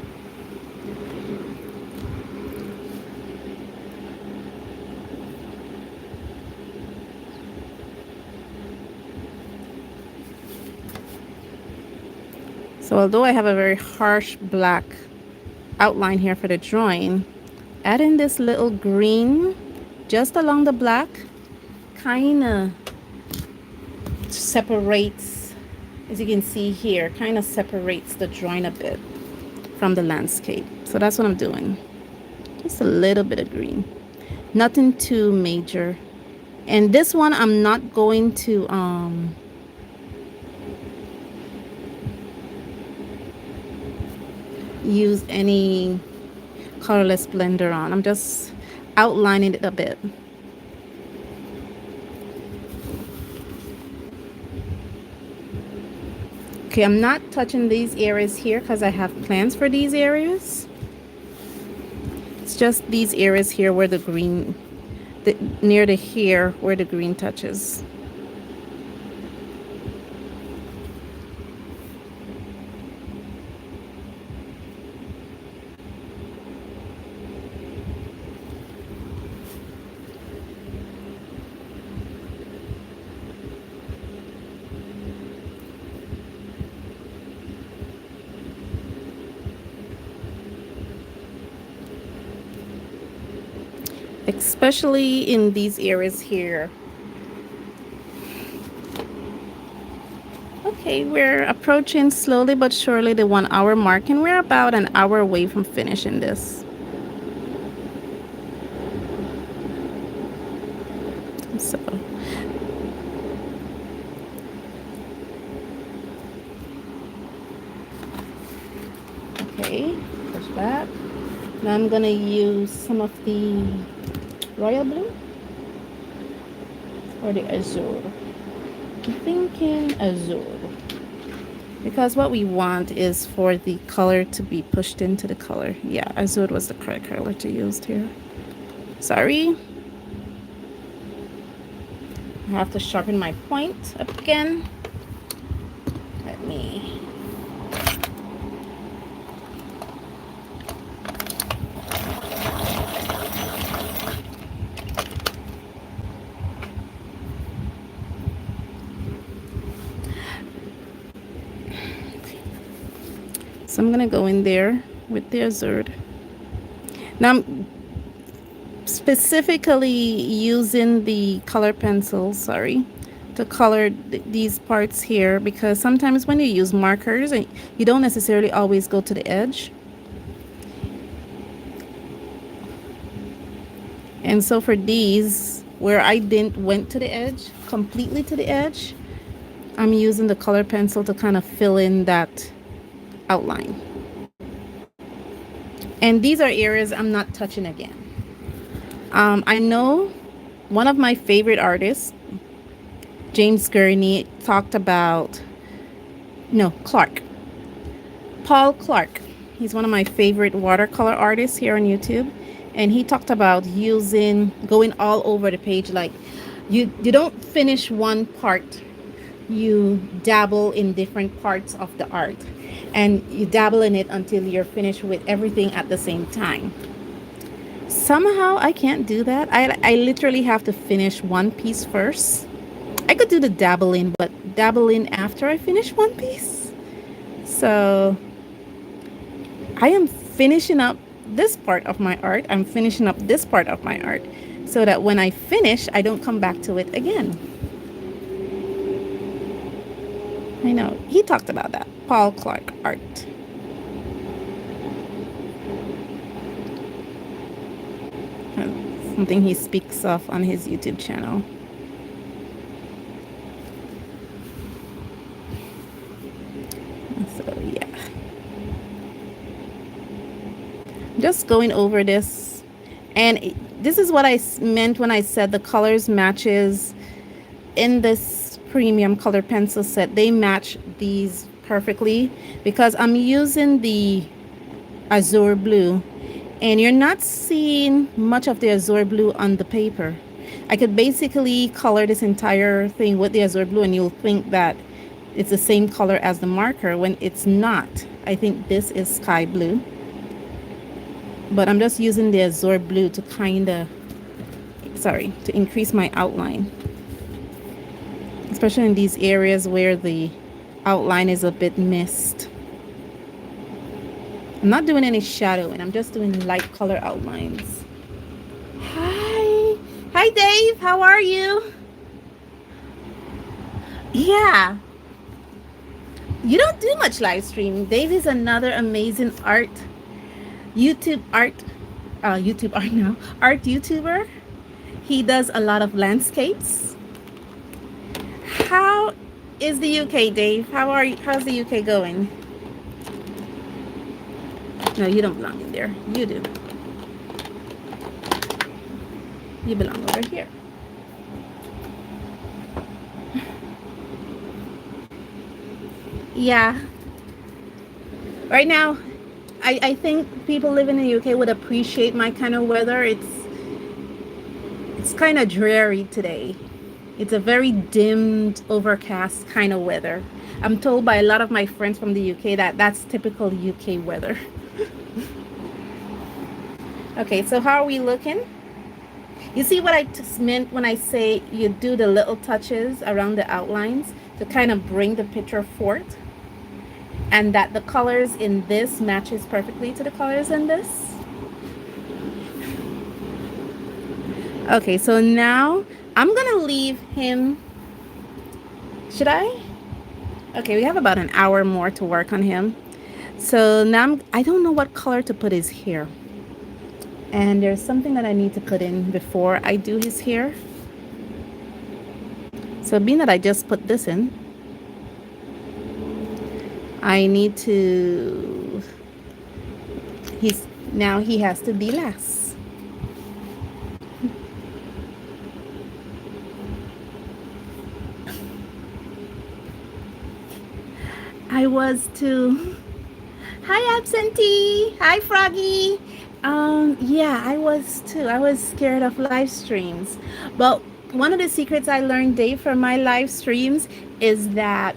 S1: So although I have a very harsh black outline here for the drawing, adding this little green just along the black kind of separates, as you can see here, kind of separates the drawing a bit from the landscape. So that's what I'm doing. Just a little bit of green, nothing too major. And this one I'm not going to use any colorless blender on. I'm just outlining it a bit. Okay, I'm not touching these areas here because I have plans for these areas. It's just these areas here where the green, near the hair where the green touches. Especially in these areas here. Okay, we're approaching slowly but surely the 1 hour mark, and we're about an hour away from finishing this. So okay, push back. Now I'm gonna use some of the royal blue or the azure. I'm thinking azure, because what we want is for the color to be pushed into the color. Yeah, azure was the correct color to use here. Sorry, I have to sharpen my point up again. Let me so I'm gonna go in there with the azure. Now I'm specifically using the color pencil, sorry, to color these parts here, because sometimes when you use markers, you don't necessarily always go to the edge. And so for these, where I didn't went to the edge, completely to the edge, I'm using the color pencil to kind of fill in that outline. And these are areas I'm not touching again. I know one of my favorite artists, James Gurney, talked about, Paul Clark. He's one of my favorite watercolor artists here on YouTube. And he talked about going all over the page. Like you don't finish one part, you dabble in different parts of the art. And you dabble in it until you're finished with everything at the same time. Somehow I can't do that. I literally have to finish one piece first. I could do the dabbling, but dabbling after I finish one piece. So I am finishing up this part of my art. I'm finishing up this part of my art so that when I finish, I don't come back to it again. I know, he talked about that. Paul Clark art. Something he speaks of on his YouTube channel. So yeah, just going over this, and this is what I meant when I said the colors matches in this premium color pencil set. They match these perfectly because I'm using the azure blue, and you're not seeing much of the azure blue on the paper. I could basically color this entire thing with the azure blue and you'll think that it's the same color as the marker when it's not. I think this is sky blue, but I'm just using the azure blue to to increase my outline, especially in these areas where the outline is a bit missed. I'm not doing any shadowing. I'm just doing light color outlines. Hi. Hi, Dave. How are you? Yeah. You don't do much live streaming. Dave is another amazing YouTube art, YouTube art now, art YouTuber. He does a lot of landscapes. How is the UK, Dave? How's the UK going? No, you don't belong in there. You do. You belong over here. Yeah. Right now, I think people living in the UK would appreciate my kind of weather. It's kind of dreary today. It's a very dimmed, overcast kind of weather. I'm told by a lot of my friends from the UK that that's typical UK weather. Okay, so how are we looking? You see what I just meant when I say you do the little touches around the outlines to kind of bring the picture forth, and that the colors in this matches perfectly to the colors in this. Okay, so now I'm gonna leave him. Should I? Okay, we have about an hour more to work on him. So now I don't know what color to put his hair. And there's something that I need to put in before I do his hair. So being that I just put this in, I need to, now he has to be less. I was too. Hi, Absentee. Hi, Froggy. Yeah, I was too. I was scared of live streams. But one of the secrets I learned, Dave, from my live streams is that,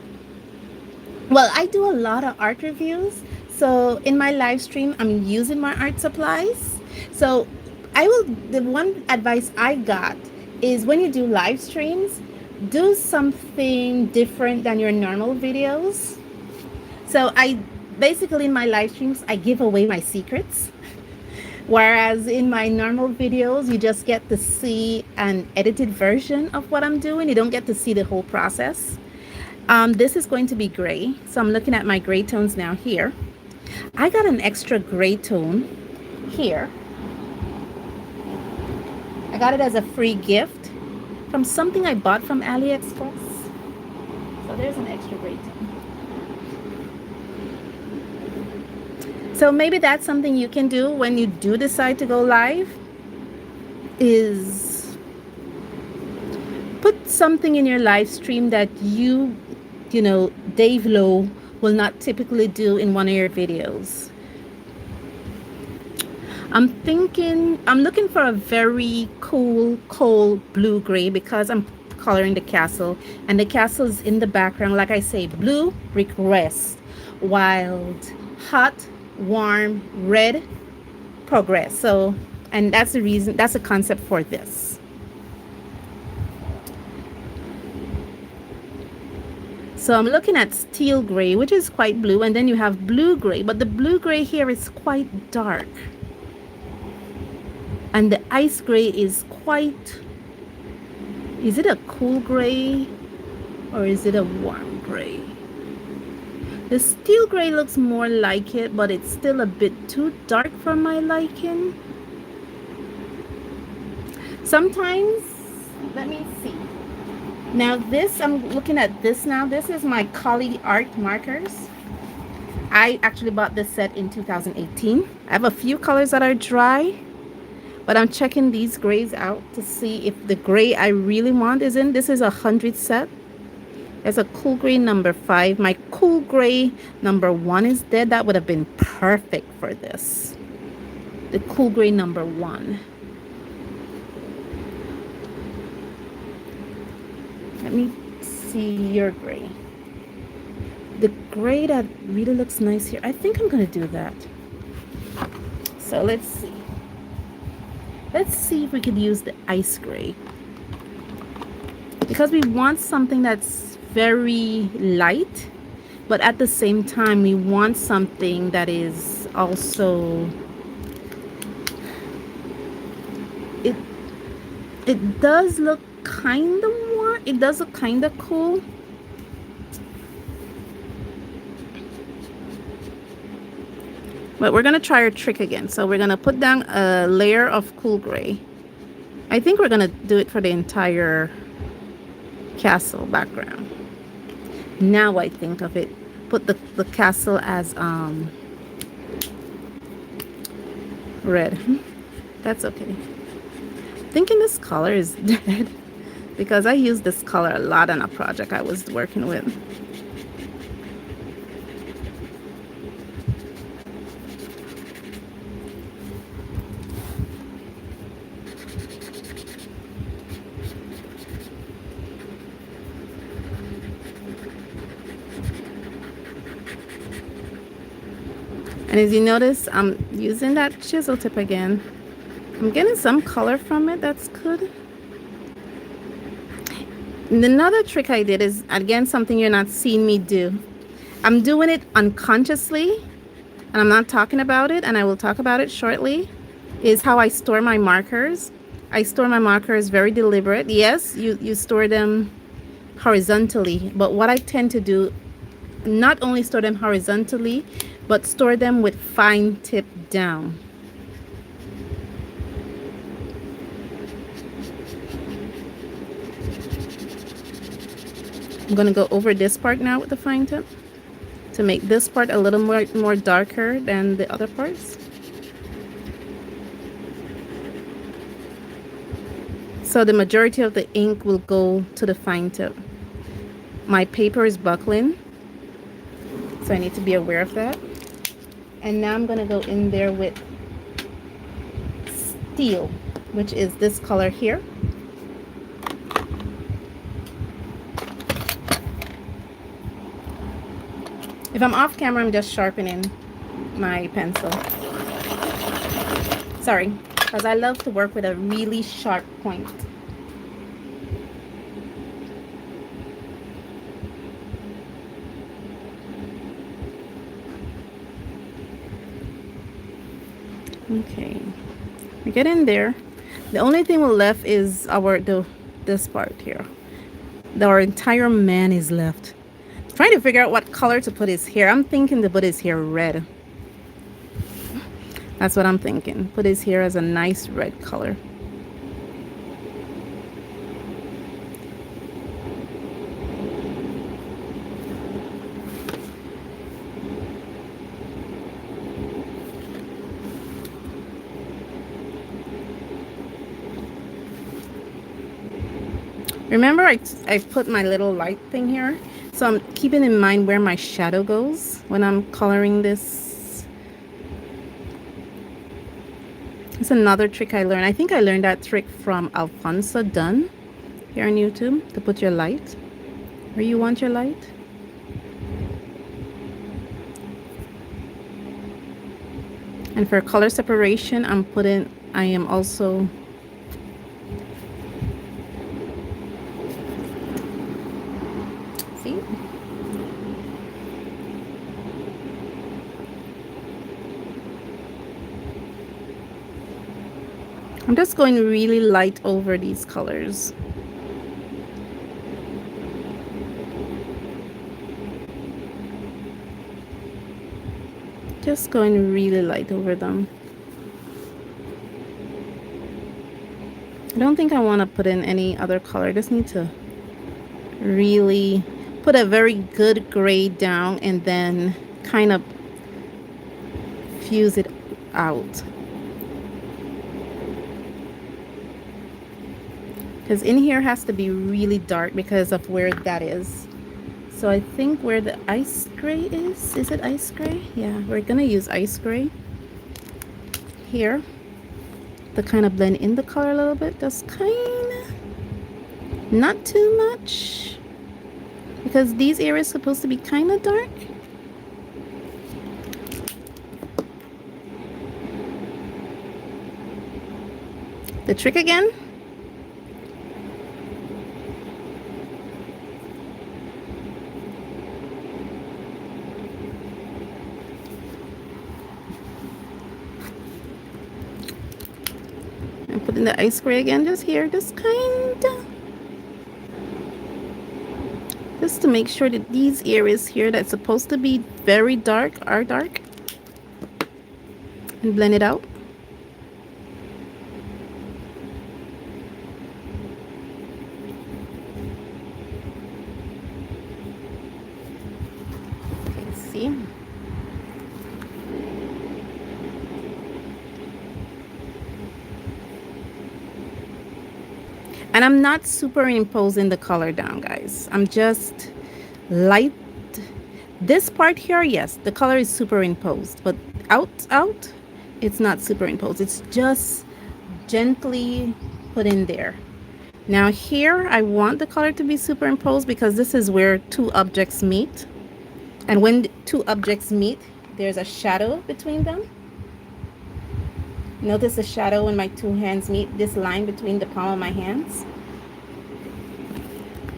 S1: well, I do a lot of art reviews. So in my live stream, I'm using my art supplies. So the one advice I got is when you do live streams, do something different than your normal videos. So basically in my live streams, I give away my secrets. Whereas in my normal videos, you just get to see an edited version of what I'm doing. You don't get to see the whole process. This is going to be gray. So I'm looking at my gray tones now here. I got an extra gray tone here. I got it as a free gift from something I bought from AliExpress. So there's an extra gray tone. So maybe that's something you can do when you do decide to go live, is put something in your live stream that you know, Dave Lowe will not typically do in one of your videos. I'm looking for a very cool, cold blue gray because I'm coloring the castle, and the castle's in the background. Like I say, blue, regress, wild, hot, warm, red, progress. So, and that's the reason, that's the concept for this. So I'm looking at steel gray, which is quite blue, and then you have blue gray, but the blue gray here is quite dark, and the ice gray is quite, is it a cool gray or is it a warm gray? The steel gray looks more like it, but it's still a bit too dark for my liking. Sometimes, let me see. Now this, I'm looking at this now. This is my Kali Art markers. I actually bought this set in 2018. I have a few colors that are dry, but I'm checking these grays out to see if the gray I really want is in. This is a 100 set. There's a cool gray number 5. My cool gray number 1 is dead. That would have been perfect for this. The cool gray number 1. Let me see your gray. The gray that really looks nice here. I think I'm going to do that. So let's see. Let's see if we could use the ice gray, because we want something that's very light, but at the same time we want something that is also, it it does look kind of warm. It does look kind of cool. But we're gonna try our trick again. So we're gonna put down a layer of cool gray. I think we're gonna do it for the entire castle background. Now I think of it, put the castle as red. That's okay. Thinking this color is dead because I used this color a lot on a project I was working with. And as you notice, I'm using that chisel tip again. I'm getting some color from it. That's good. And another trick I did is, again, something you're not seeing me do. I'm doing it unconsciously, and I'm not talking about it, and I will talk about it shortly, is how I store my markers. I store my markers very deliberate. Yes, you store them horizontally, but what I tend to do, not only store them horizontally, but store them with fine tip down. I'm going to go over this part now with the fine tip to make this part a little more darker than the other parts. So the majority of the ink will go to the fine tip. My paper is buckling, so I need to be aware of that. And now I'm going to go in there with steel, which is this color here. If I'm off camera, I'm just sharpening my pencil. Sorry, because I love to work with a really sharp point. Okay, we get in there. The only thing we're left is this part here. Our entire man is left. Trying to figure out what color to put his hair. I'm thinking to put his hair red. That's what I'm thinking. Put his hair as a nice red color. Remember I put my little light thing here? So I'm keeping in mind where my shadow goes when I'm coloring this. It's another trick I learned. I think I learned that trick from Alfonso Dunn here on YouTube, to put your light where you want your light. And for color separation, I am also I'm just going really light over these colors. Just going really light over them. I don't think I want to put in any other color. I just need to really put a very good gray down and then kind of fuse it out. Because in here has to be really dark because of where that is. So I think where the ice gray is it ice gray? Yeah, we're gonna use ice gray here to kind of blend in the color a little bit. Just kind of, not too much, because these areas are supposed to be kind of dark. The trick again, put in the ice gray again, just here, just kind of, just to make sure that these areas here that's supposed to be very dark are dark, and blend it out. Okay, see? And I'm not superimposing the color down, guys. I'm just light. This part here, yes, the color is superimposed, but out, it's not superimposed. It's just gently put in there. Now here, I want the color to be superimposed because this is where two objects meet. And when two objects meet, there's a shadow between them. Notice the shadow when my two hands meet, this line between the palm of my hands.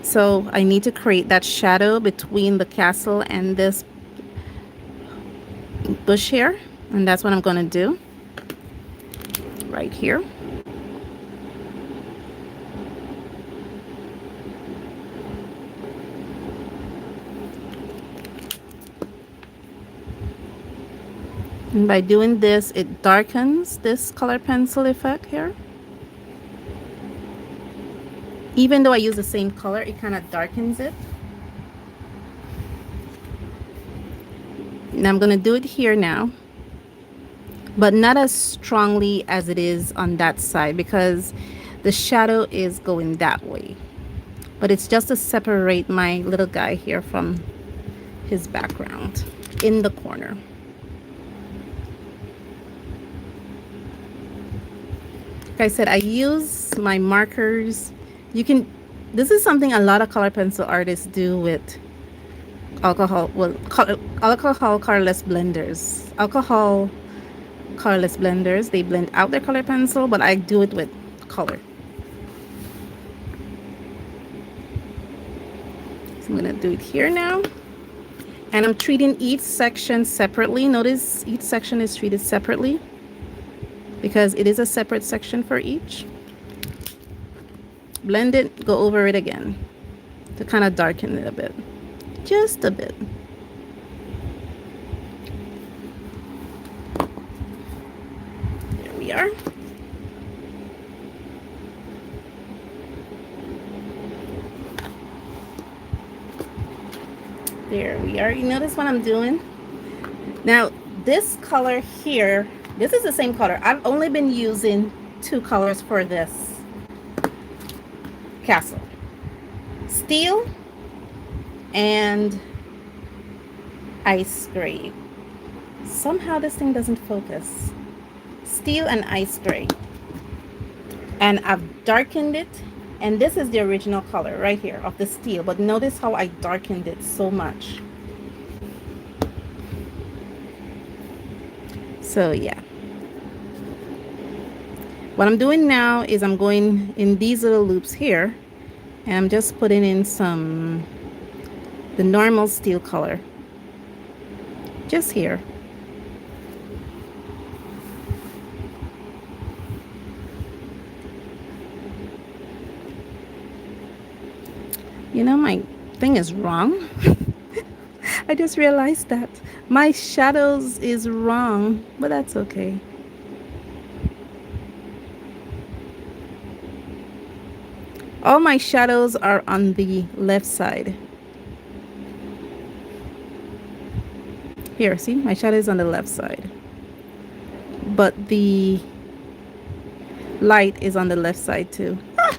S1: So I need to create that shadow between the castle and this bush here. And that's what I'm going to do right here. And by doing this, it darkens this color pencil effect here. Even though I use the same color, it kind of darkens it. And I'm going to do it here now, but not as strongly as it is on that side because the shadow is going that way. But it's just to separate my little guy here from his background in the corner. Like I said, I use my markers. You can, this is something a lot of color pencil artists do with alcohol colorless blenders. Alcohol colorless blenders, they blend out their color pencil, but I do it with color. So I'm gonna do it here now. And I'm treating each section separately. Notice each section is treated separately because it is a separate section for each. Blend it, go over it again to kind of darken it a bit, just a bit. There we are. There we are. You notice what I'm doing? Now, this color here, this is the same color. I've only been using two colors for this castle. Steel and ice gray. Somehow this thing doesn't focus. Steel and ice gray. And I've darkened it. And this is the original color right here of the steel. But notice how I darkened it so much. So yeah. What I'm doing now is I'm going in these little loops here. And I'm just putting in the normal steel color. Just here. You know, my thing is wrong. I just realized that. My shadows is wrong, but that's okay. All my shadows are on the left side. Here, see? My shadow is on the left side. But the light is on the left side too. Ah!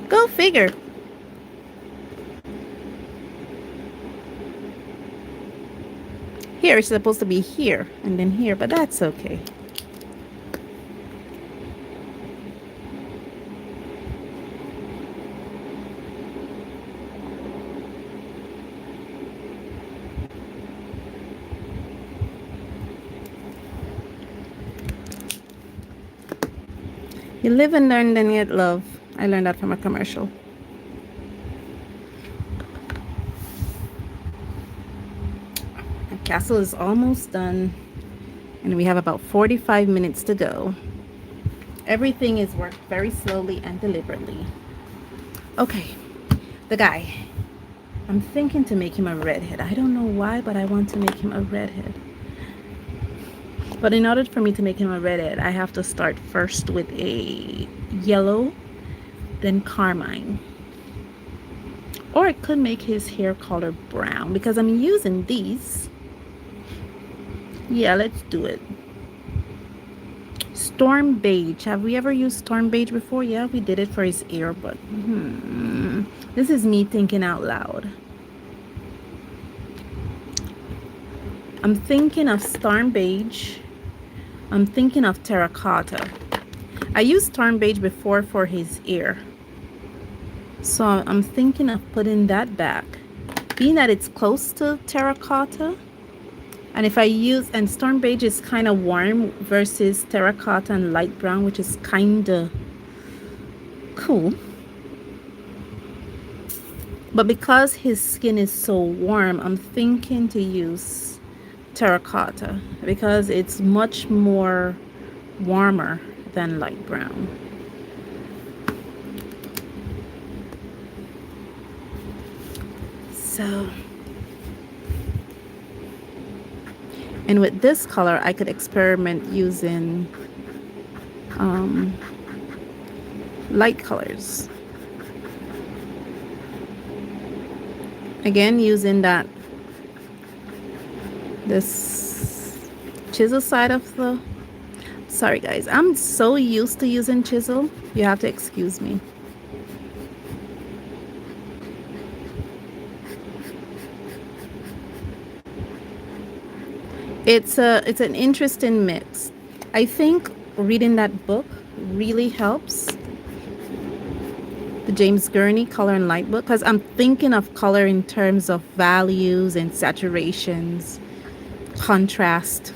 S1: Go figure. Here, it's supposed to be here and then here, but that's okay. You live and learn, then get love. I learned that from a commercial. The castle is almost done, and we have about 45 minutes to go. Everything is worked very slowly and deliberately. Okay, the guy. I'm thinking to make him a redhead. I don't know why, but I want to make him a redhead. But in order for me to make him a redhead, I have to start first with a yellow, then carmine. Or I could make his hair color brown because I'm using these. Yeah, let's do it. Storm beige. Have we ever used storm beige before? Yeah, we did it for his ear, but this is me thinking out loud. I'm thinking of storm beige. I'm thinking of terracotta. I used storm beige before for his ear. So I'm thinking of putting that back. Being that it's close to terracotta, and if I use, and storm beige is kind of warm versus terracotta and light brown, which is kind of cool. But because his skin is so warm, I'm thinking to use terracotta because it's much more warmer than light brown. So, and with this color, I could experiment using light colors. Again, using this chisel side of the, sorry guys, I'm so used to using chisel, you have to excuse me. It's an interesting mix. I think reading that book really helps. The James Gurney Color and Light book, because I'm thinking of color in terms of values and saturations, contrast.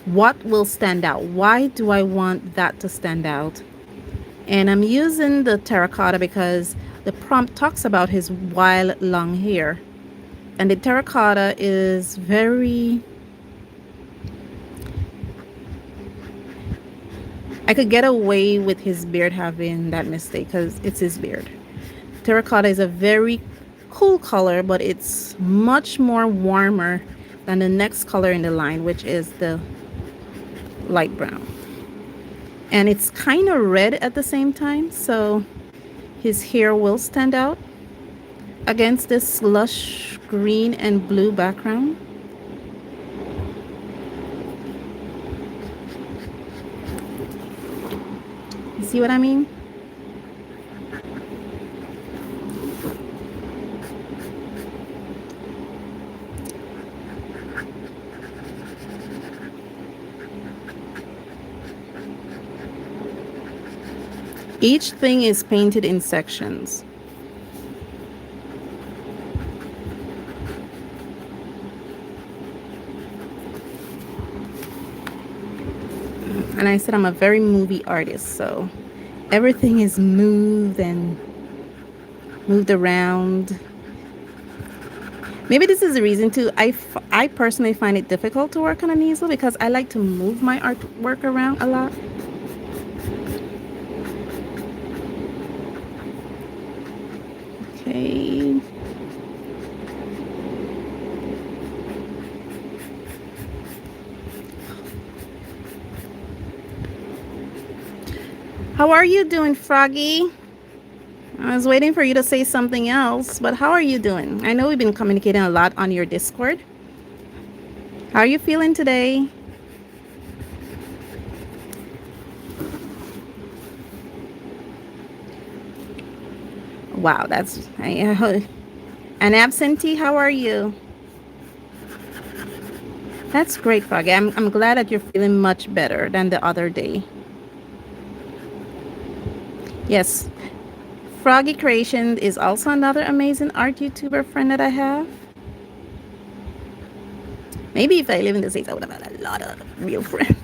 S1: What will stand out? Why do I want that to stand out? And I'm using the terracotta because the prompt talks about his wild long hair. And the terracotta is very, I could get away with his beard having that mistake because it's his beard. Terracotta is a very cool color, but it's much more warmer than the next color in the line, which is the light brown. And it's kind of red at the same time, so his hair will stand out against this lush green and blue background. You see what I mean? Each thing is painted in sections. And I said I'm a very movie artist, so everything is moved and moved around. Maybe this is the reason too. I personally find it difficult to work on an easel because I like to move my artwork around a lot. Okay. How are you doing, Froggy? I was waiting for you to say something else, but how are you doing? I know we've been communicating a lot on your Discord. How are you feeling today? Wow, that's an absentee. How are you? That's great, Froggy. I'm glad that you're feeling much better than the other day. Yes, Froggy Creation is also another amazing art YouTuber friend that I have. Maybe if I live in the States, I would have had a lot of real friends.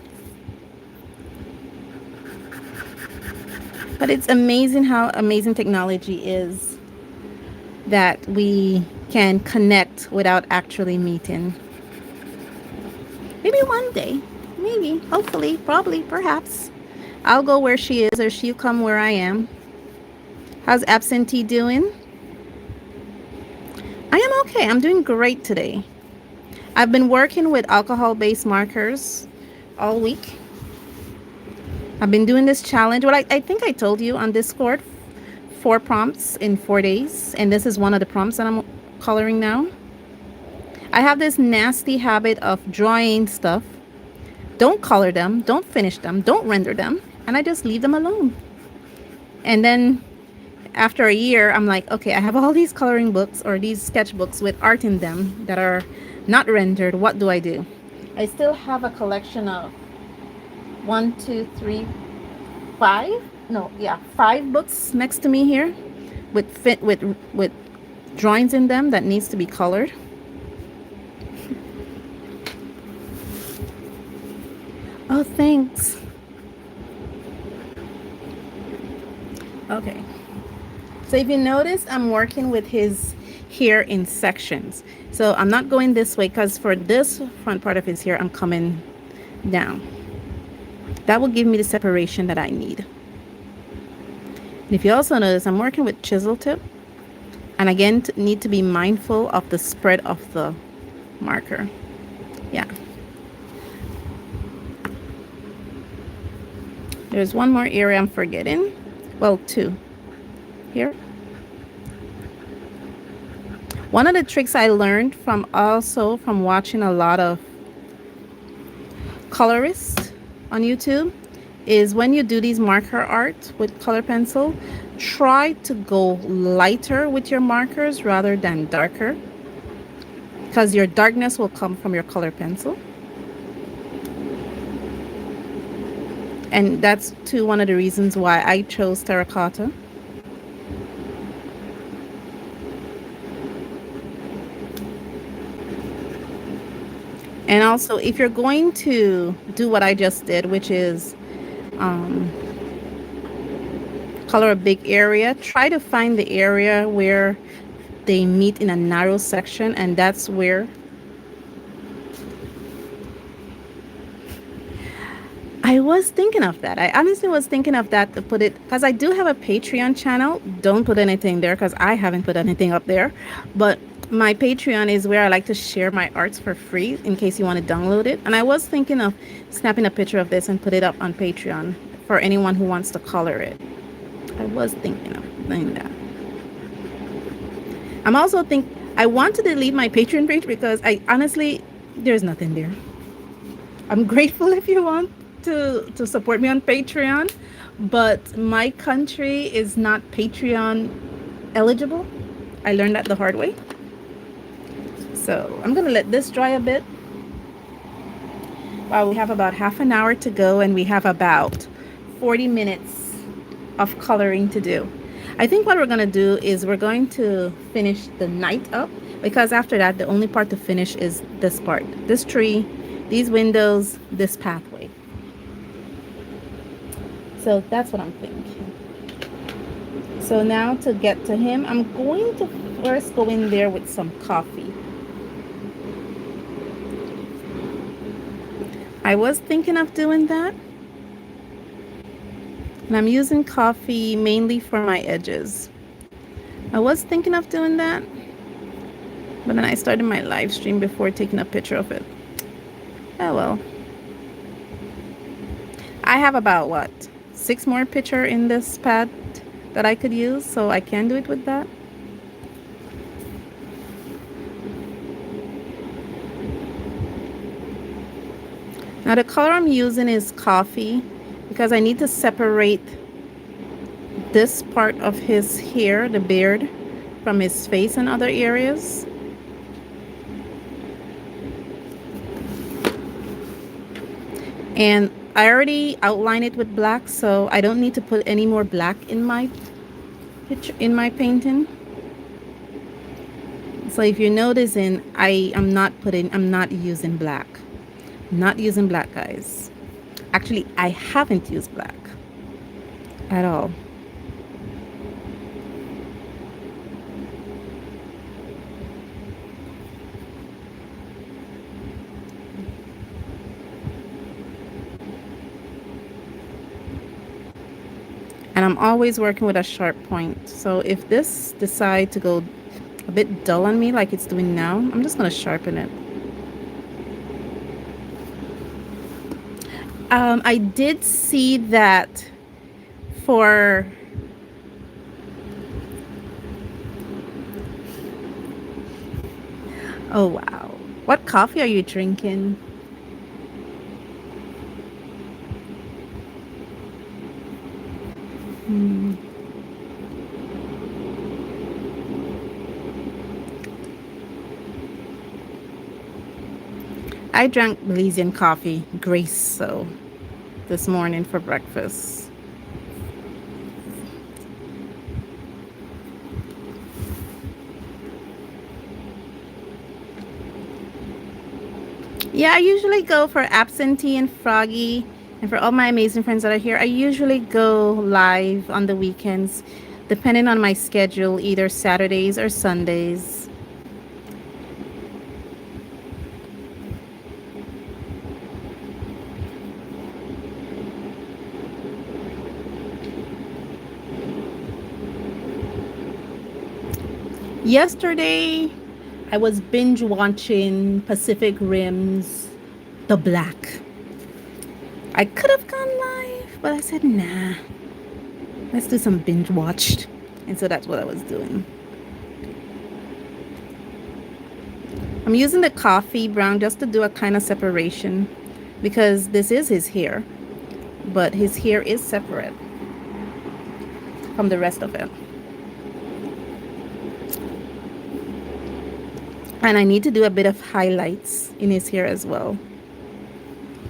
S1: But it's amazing how amazing technology is that we can connect without actually meeting. Maybe one day, maybe, hopefully, probably, perhaps, I'll go where she is, or she'll come where I am. How's Absentee doing? I am okay. I'm doing great today. I've been working with alcohol-based markers all week. I've been doing this challenge. Well, I think I told you on Discord, 4 prompts in 4 days. And this is one of the prompts that I'm coloring now. I have this nasty habit of drawing stuff. Don't color them. Don't finish them. Don't render them. And I just leave them alone. And then after a year, I'm like, okay, I have all these coloring books or these sketchbooks with art in them that are not rendered. What do I do? I still have a collection of 1, 2, 3, 5. No, yeah, 5 books next to me here with drawings in them that needs to be colored. Oh, thanks. Okay. So if you notice, I'm working with his hair in sections. So I'm not going this way because for this front part of his hair, I'm coming down. That will give me the separation that I need. And if you also notice, I'm working with chisel tip. And again, need to be mindful of the spread of the marker. Yeah. There's one more area I'm forgetting. Well, 2. Here. One of the tricks I learned from watching a lot of colorists on YouTube is when you do these marker art with color pencil, try to go lighter with your markers rather than darker, because your darkness will come from your color pencil. And that's too one of the reasons why I chose terracotta. And also, if you're going to do what I just did, which is color a big area, try to find the area where they meet in a narrow section, and that's where I was thinking of that. I honestly was thinking of that to put it, because I do have a Patreon channel. Don't put anything there because I haven't put anything up there. But my Patreon is where I like to share my arts for free in case you want to download it. And I was thinking of snapping a picture of this and put it up on Patreon for anyone who wants to color it. I was thinking of doing that. I'm also I want to delete my Patreon page because I honestly, there's nothing there. I'm grateful if you want to support me on Patreon, but my country is not Patreon eligible. I learned that the hard way. So I'm gonna let this dry a bit. Wow, we have about half an hour to go and we have about 40 minutes of coloring to do. I think what we're gonna do is we're going to finish the night up, because after that the only part to finish is this part, this tree, these windows, this pathway. So that's what I'm thinking. So now to get to him, I'm going to first go in there with some coffee. I was thinking of doing that. And I'm using coffee mainly for my edges. I was thinking of doing that, but then I started my live stream before taking a picture of it. Oh well. I have about, what, 6 more pictures in this pad that I could use, so I can do it with that. Now the color I'm using is coffee because I need to separate this part of his hair, the beard, from his face and other areas. And I already outlined it with black, so I don't need to put any more black in my picture, in my painting. So if you're noticing, I'm not using black. I'm not using black, guys. Actually, I haven't used black at all. And I'm always working with a sharp point. So if this decide to go a bit dull on me like it's doing now, I'm just going to sharpen it. I did see that for oh wow. What coffee are you drinking? Hmm. I drank Belizean coffee, Grace, so this morning for breakfast. Yeah, I usually go for absentee and froggy. And for all my amazing friends that are here, I usually go live on the weekends, depending on my schedule, either Saturdays or Sundays. Yesterday, I was binge watching Pacific Rim's The Black. I could have gone live, but I said, nah, let's do some binge watched. And so that's what I was doing. I'm using the coffee brown just to do a kind of separation because this is his hair, but his hair is separate from the rest of it. And I need to do a bit of highlights in his hair as well.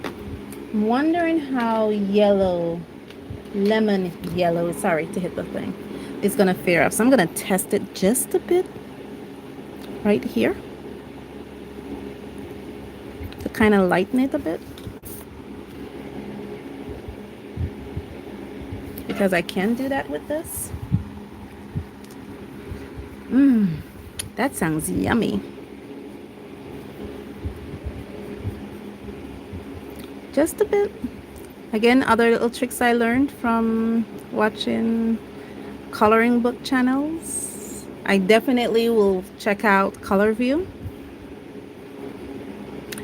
S1: I'm wondering how yellow, lemon yellow, sorry to hit the thing, is going to fare up. So I'm going to test it just a bit right here to kind of lighten it a bit. Because I can do that with this. That sounds yummy. Just a bit. Again, other little tricks I learned from watching coloring book channels. I definitely will check out Colorview.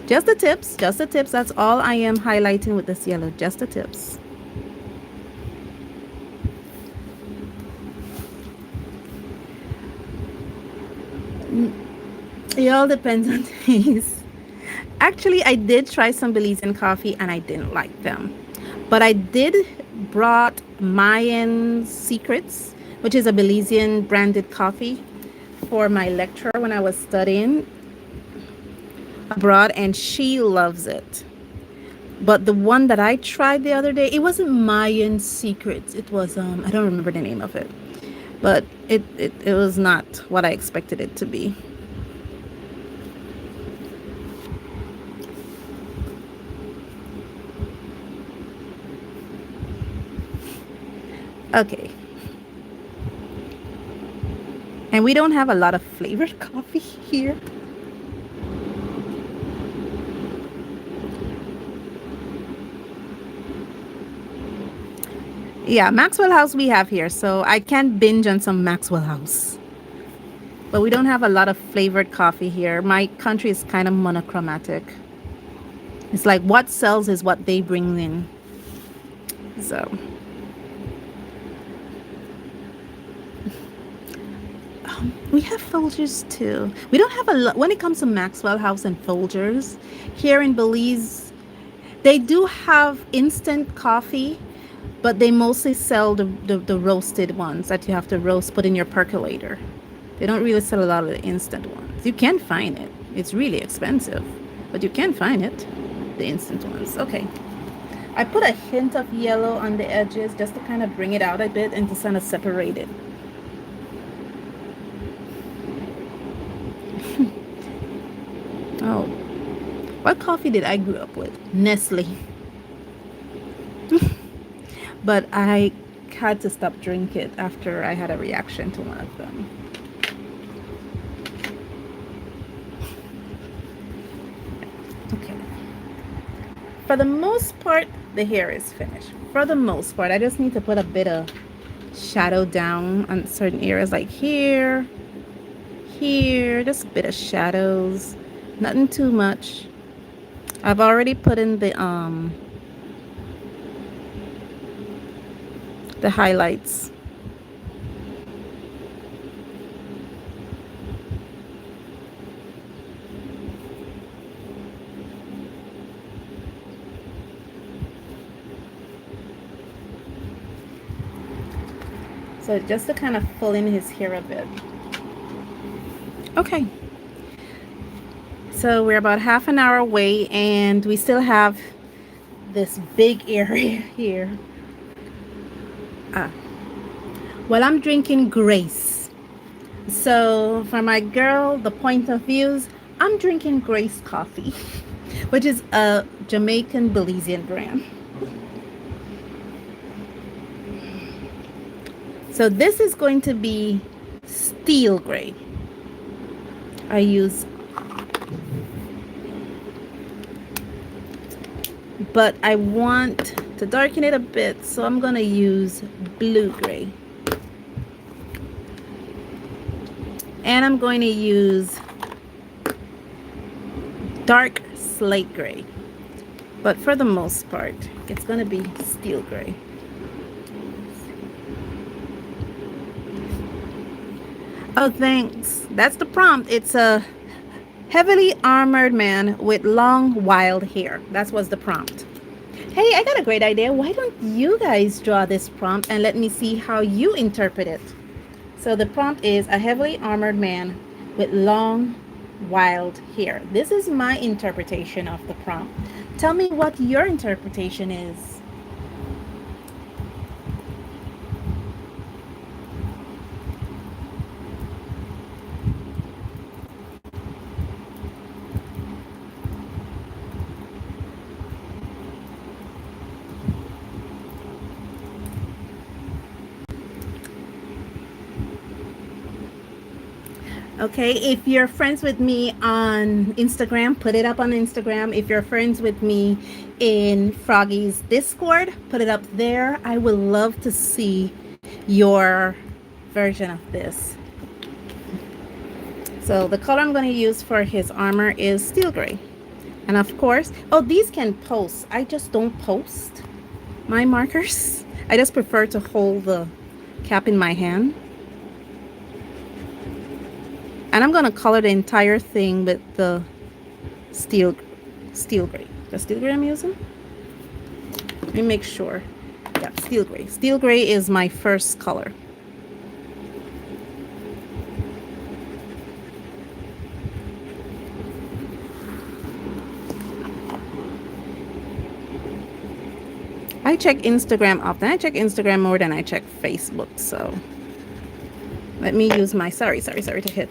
S1: Just the tips, just the tips. That's all I am highlighting with this yellow, just the tips. It all depends on taste. Actually, I did try some Belizean coffee and I didn't like them. But I did brought Mayan Secrets, which is a Belizean branded coffee, for my lecture when I was studying abroad, and she loves it. But the one that I tried the other day, it wasn't Mayan Secrets. It was I don't remember the name of it. But it was not what I expected it to be. Okay. And we don't have a lot of flavored coffee here. Yeah, Maxwell House we have here, so I can binge on some Maxwell House. But we don't have a lot of flavored coffee here. My country is kind of monochromatic. It's like what sells is what they bring in. So we have Folgers too. We don't have a lot when it comes to Maxwell House and Folgers here in Belize. They do have instant coffee, but they mostly sell the roasted ones that you have to roast, put in your percolator. They don't really sell a lot of the instant ones. You can find it. It's really expensive, but you can find it, the instant ones. Okay. I put a hint of yellow on the edges just to kind of bring it out a bit and to kind of separate it. Oh, what coffee did I grew up with? Nestle. But I had to stop drinking it after I had a reaction to one of them. Okay. For the most part, the hair is finished. For the most part, I just need to put a bit of shadow down on certain areas like here, here, just a bit of shadows, nothing too much. I've already put in the highlights. So just to kind of fill in his hair a bit. Okay. So we're about half an hour away and we still have this big area here. Well, I'm drinking Grace. So for my girl, the point of views, I'm drinking Grace coffee, which is a Jamaican Belizean brand. So this is going to be steel gray. I use, but I want to darken it a bit, so I'm going to use blue gray. And I'm going to use dark slate gray. But for the most part, it's going to be steel gray. Oh, thanks. That's the prompt. It's a heavily armored man with long, wild hair. That was the prompt. Hey, I got a great idea. Why don't you guys draw this prompt and let me see how you interpret it? So the prompt is a heavily armored man with long, wild hair. This is my interpretation of the prompt. Tell me what your interpretation is. Okay, if you're friends with me on Instagram, put it up on Instagram. If you're friends with me in Froggy's Discord, put it up there. I would love to see your version of this. So the color I'm going to use for his armor is steel gray. And of course, oh, these can post. I just don't post my markers. I just prefer to hold the cap in my hand. And I'm going to color the entire thing with the steel gray. The steel gray I'm using? Let me make sure. Yeah, steel gray. Steel gray is my first color. I check Instagram often. I check Instagram more than I check Facebook. So let me use my, sorry to hit.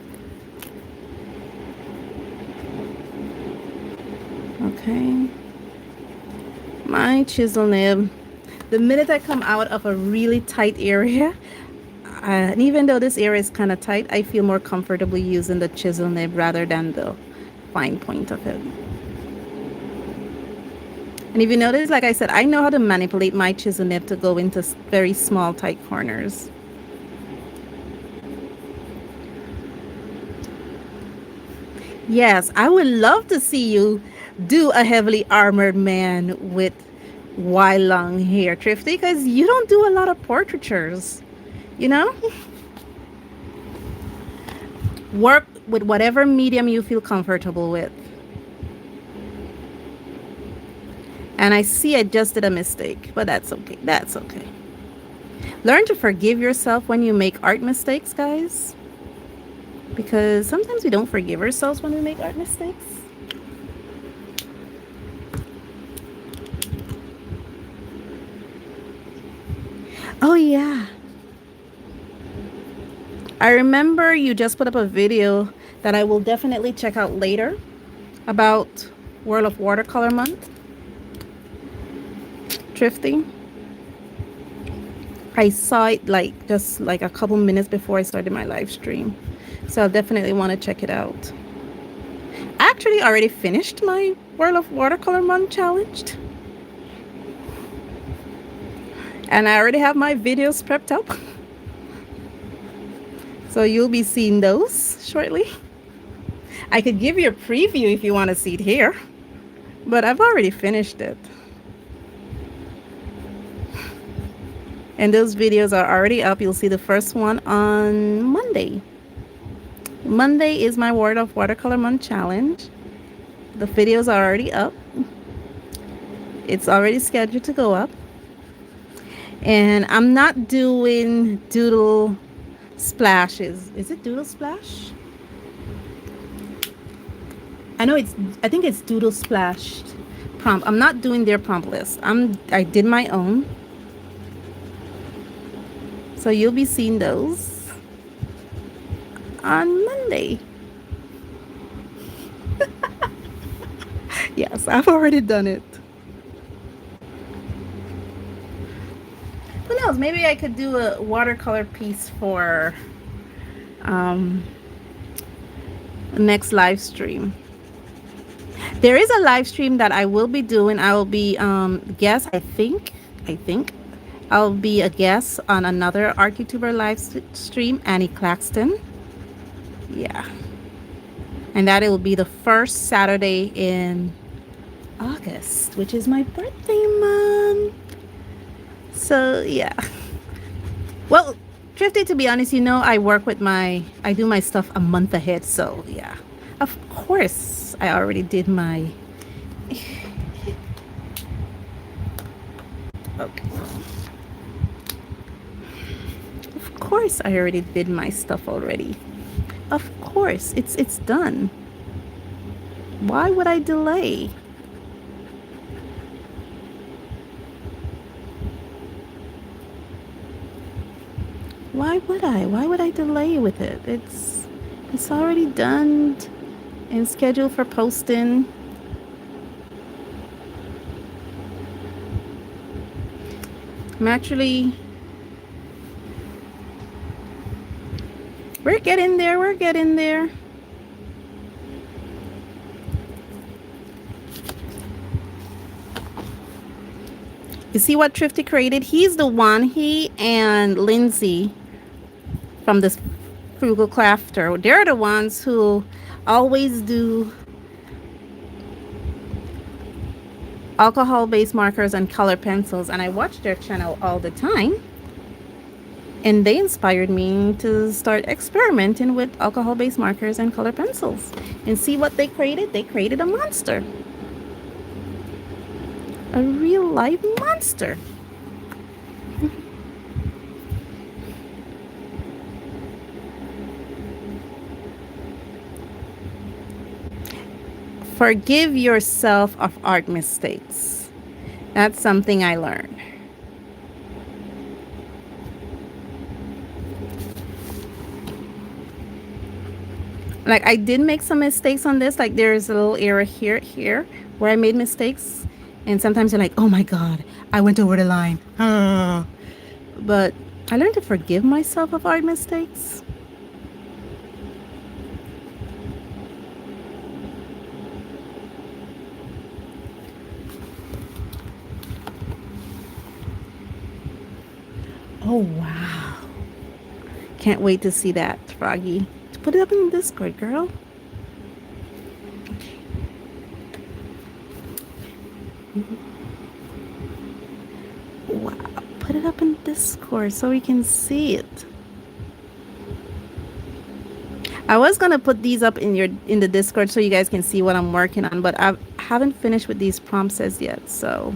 S1: Okay, my chisel nib. The minute I come out of a really tight area, and even though this area is kind of tight, I feel more comfortable using the chisel nib rather than the fine point of it. And if you notice, like I said, I know how to manipulate my chisel nib to go into very small, tight corners. Yes, I would love to see you do a heavily armored man with wild long hair, Thrifty, because you don't do a lot of portraitures, you know? Work with whatever medium you feel comfortable with. And I see I just did a mistake, but that's okay. That's okay. Learn to forgive yourself when you make art mistakes, guys. Because sometimes we don't forgive ourselves when we make art mistakes. Oh, yeah. I remember you just put up a video that I will definitely check out later about World of Watercolor Month. Thrifty. I saw it just like a couple minutes before I started my live stream. So I'll definitely want to check it out. I actually already finished my World of Watercolor Month challenge. And I already have my videos prepped up. So you'll be seeing those shortly. I could give you a preview if you want to see it here, but I've already finished it. And those videos are already up. You'll see the first one on Monday. Monday is my Word of Watercolor Month challenge. The videos are already up. It's already scheduled to go up. And I'm not doing doodle splashes. Is it doodle splash? I think it's doodle splash prompt. I'm not doing their prompt list. I did my own. So you'll be seeing those on Monday. Yes, I've already done it. Who knows? Maybe I could do a watercolor piece for next live stream. There is a live stream that I will be doing. I will be guest. I think I'll be a guest on another art YouTuber live stream, Annie Claxton. Yeah, and that it will be the first Saturday in August, which is my birthday month. So yeah. Well, Thrifty, to be honest, you know, I do my stuff a month ahead. So yeah, of course, I already did my. Okay. Of course, I already did my stuff already. Of course, it's done. Why would I delay? Why would I? Why would I delay with it? It's already done and scheduled for posting. We're getting there. We're getting there. You see what Thrifty created? He's the one, he and Lindsay from this Frugal Crafter, they're the ones who always do alcohol-based markers and color pencils, and I watch their channel all the time, and they inspired me to start experimenting with alcohol-based markers and color pencils. And see what they created? They created a monster. A real life monster. Forgive yourself of art mistakes. That's something I learned. Like, I did make some mistakes on this. Like, there's a little error here where I made mistakes. And sometimes you're like, oh my God, I went over the line. But I learned to forgive myself of art mistakes. Oh, wow. Can't wait to see that, Froggy. Put it up in the Discord, girl. Okay. Wow. Put it up in Discord so we can see it. I was gonna put these up in the Discord so you guys can see what I'm working on, but I haven't finished with these prompts as yet, so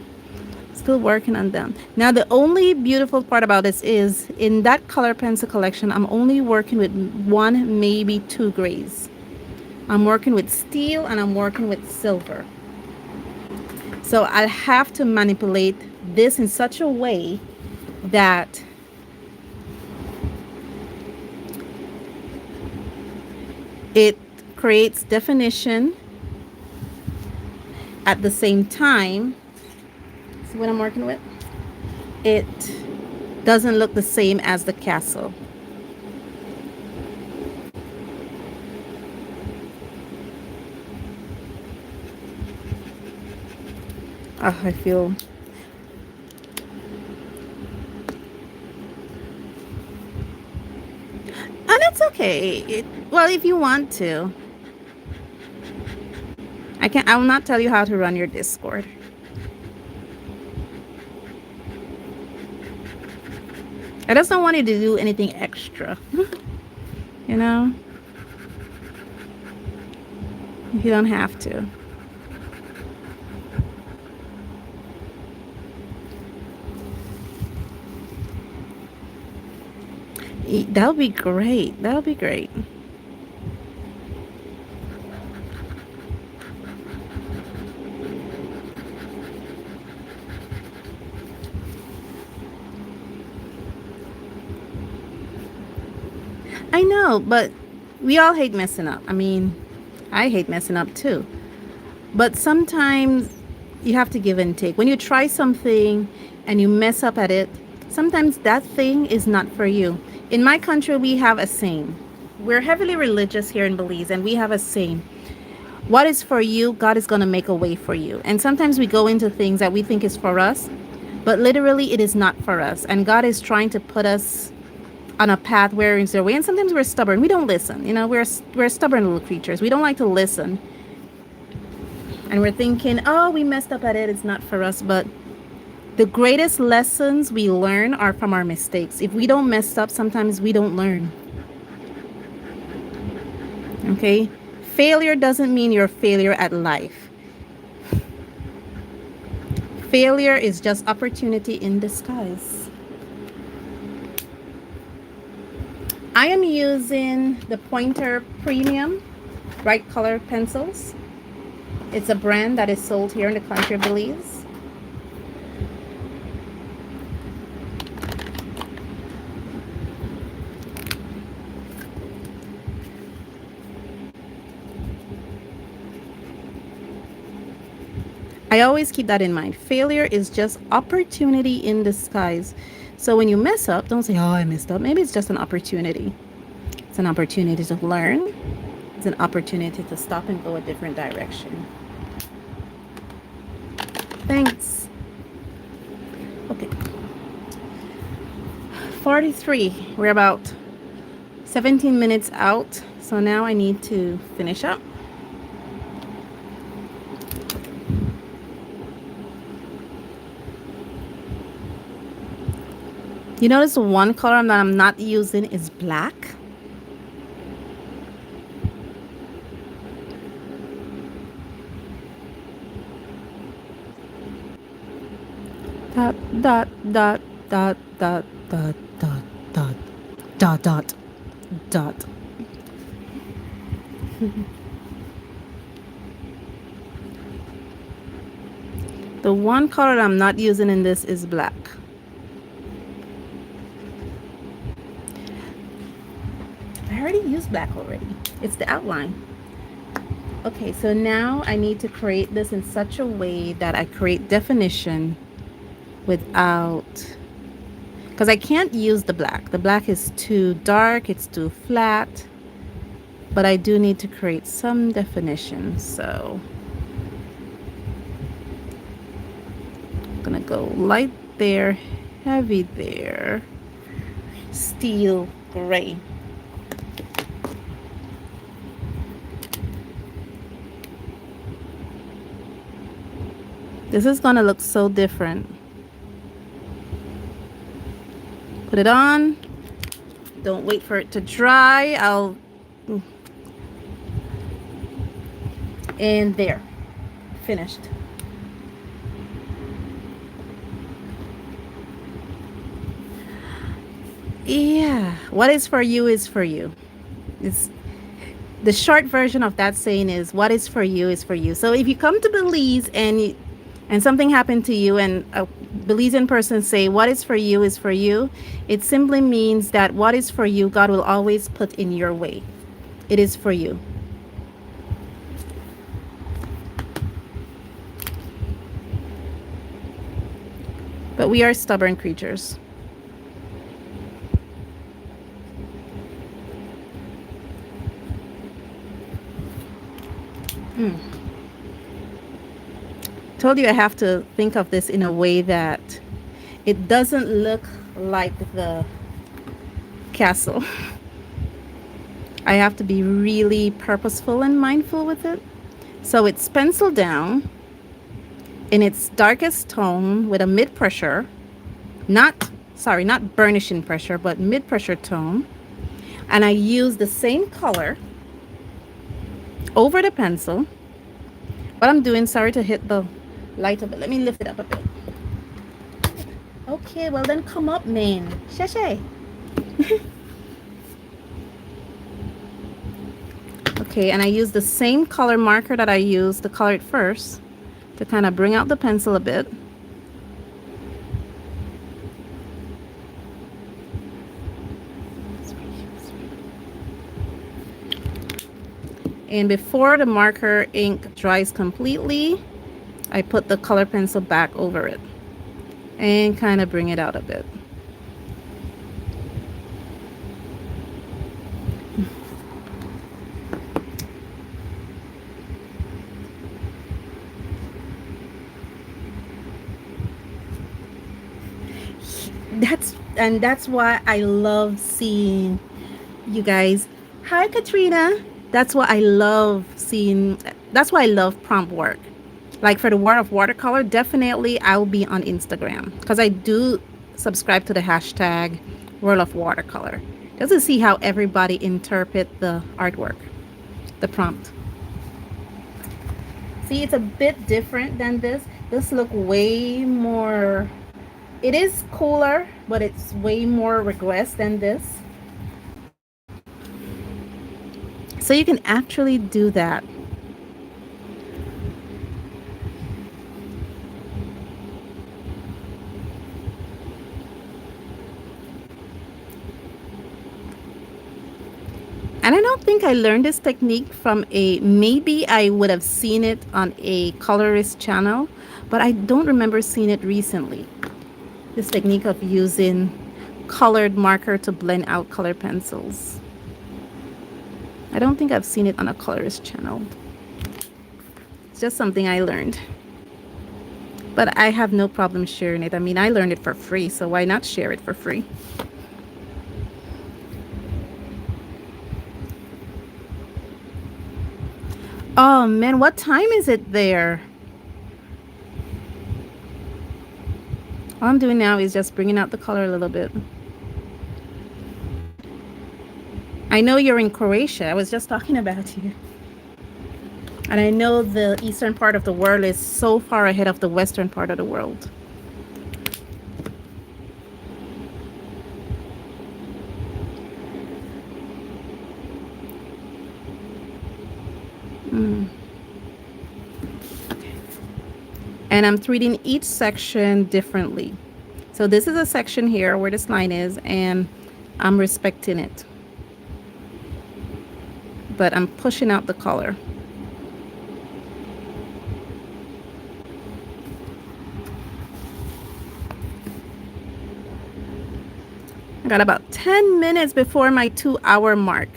S1: still working on them. Now, the only beautiful part about this is in that color pencil collection, I'm only working with one, maybe two grays. I'm working with steel and I'm working with silver. So I have to manipulate this in such a way that it creates definition at the same time. See what I'm working with? It doesn't look the same as the castle. Oh, I feel And it's okay. Well, if you want to, I will not tell you how to run your Discord. I just don't want you to do anything extra. You know? You don't have to. That would be great. That would be great. I know, but we all hate messing up. I mean, I hate messing up too. But sometimes you have to give and take. When you try something and you mess up at it, sometimes that thing is not for you. In my country, we have a saying. We're heavily religious here in Belize, and we have a saying. What is for you, God is going to make a way for you. And sometimes we go into things that we think is for us, but literally it is not for us. And God is trying to put us on a path where is their way. And sometimes we're stubborn. We don't listen. You know, we're stubborn little creatures. We don't like to listen. And we're thinking, oh, we messed up at it. It's not for us. But the greatest lessons we learn are from our mistakes. If we don't mess up, sometimes we don't learn. Okay? Failure doesn't mean you're a failure at life. Failure is just opportunity in disguise. I am using the Pointer Premium bright color pencils. It's a brand that is sold here in the country of Belize. I always keep that in mind. Failure is just opportunity in disguise. So when you mess up, don't say, oh, I messed up. Maybe it's just an opportunity. It's an opportunity to learn. It's an opportunity to stop and go a different direction. Thanks. Okay. 43. We're about 17 minutes out. So now I need to finish up. You notice one color that I'm not using is black. Dot, dot, dot, dot, dot, dot, dot, dot, dot, dot, dot. The one color I'm not using in this is black. I already used black already. It's the outline. Okay, so now I need to create this in such a way that I create definition without, because I can't use the black. The black is too dark, it's too flat, but I do need to create some definition. So I'm gonna go light there, heavy there, steel gray. This is gonna look so different. Put it on. Don't wait for it to dry. And there. Finished. Yeah. What is for you is for you. It's the short version of that saying is what is for you is for you. So if you come to Belize and something happened to you and a Belizean person say what is for you is for you, it simply means that what is for you, God will always put in your way. It is for you. But we are stubborn creatures. Told you I have to think of this in a way that it doesn't look like the castle. I have to be really purposeful and mindful with it. So it's pencil down in its darkest tone with a mid pressure, not, sorry, not burnishing pressure, but mid pressure tone. And I use the same color over the pencil. What I'm doing, sorry to hit the light a bit. Let me lift it up a bit. Okay, well then come up, man. Shay. Okay, and I use the same color marker that I used to color it first to kind of bring out the pencil a bit. And before the marker ink dries completely, I put the color pencil back over it and kind of bring it out a bit. That's why I love seeing you guys. Hi Katrina. That's what I love seeing. That's why I love prompt work. Like for the World of Watercolor, definitely I'll be on Instagram because I do subscribe to the hashtag World of Watercolor. Just to see how everybody interpret the artwork, the prompt. See, it's a bit different than this. This look way more, it is cooler, but it's way more regressed than this. So you can actually do that. And I don't think I learned this technique from maybe I would have seen it on a colorist channel, but I don't remember seeing it recently. This technique of using colored marker to blend out color pencils. I don't think I've seen it on a colorist channel. It's just something I learned. But I have no problem sharing it. I mean, I learned it for free, so why not share it for free? Oh man, what time is it there? All I'm doing now is just bringing out the color a little bit. I know you're in Croatia. I was just talking about you. And I know the eastern part of the world is so far ahead of the western part of the world. And I'm treating each section differently. So this is a section here where this line is, and I'm respecting it. But I'm pushing out the color. I got about 10 minutes before my 2-hour mark.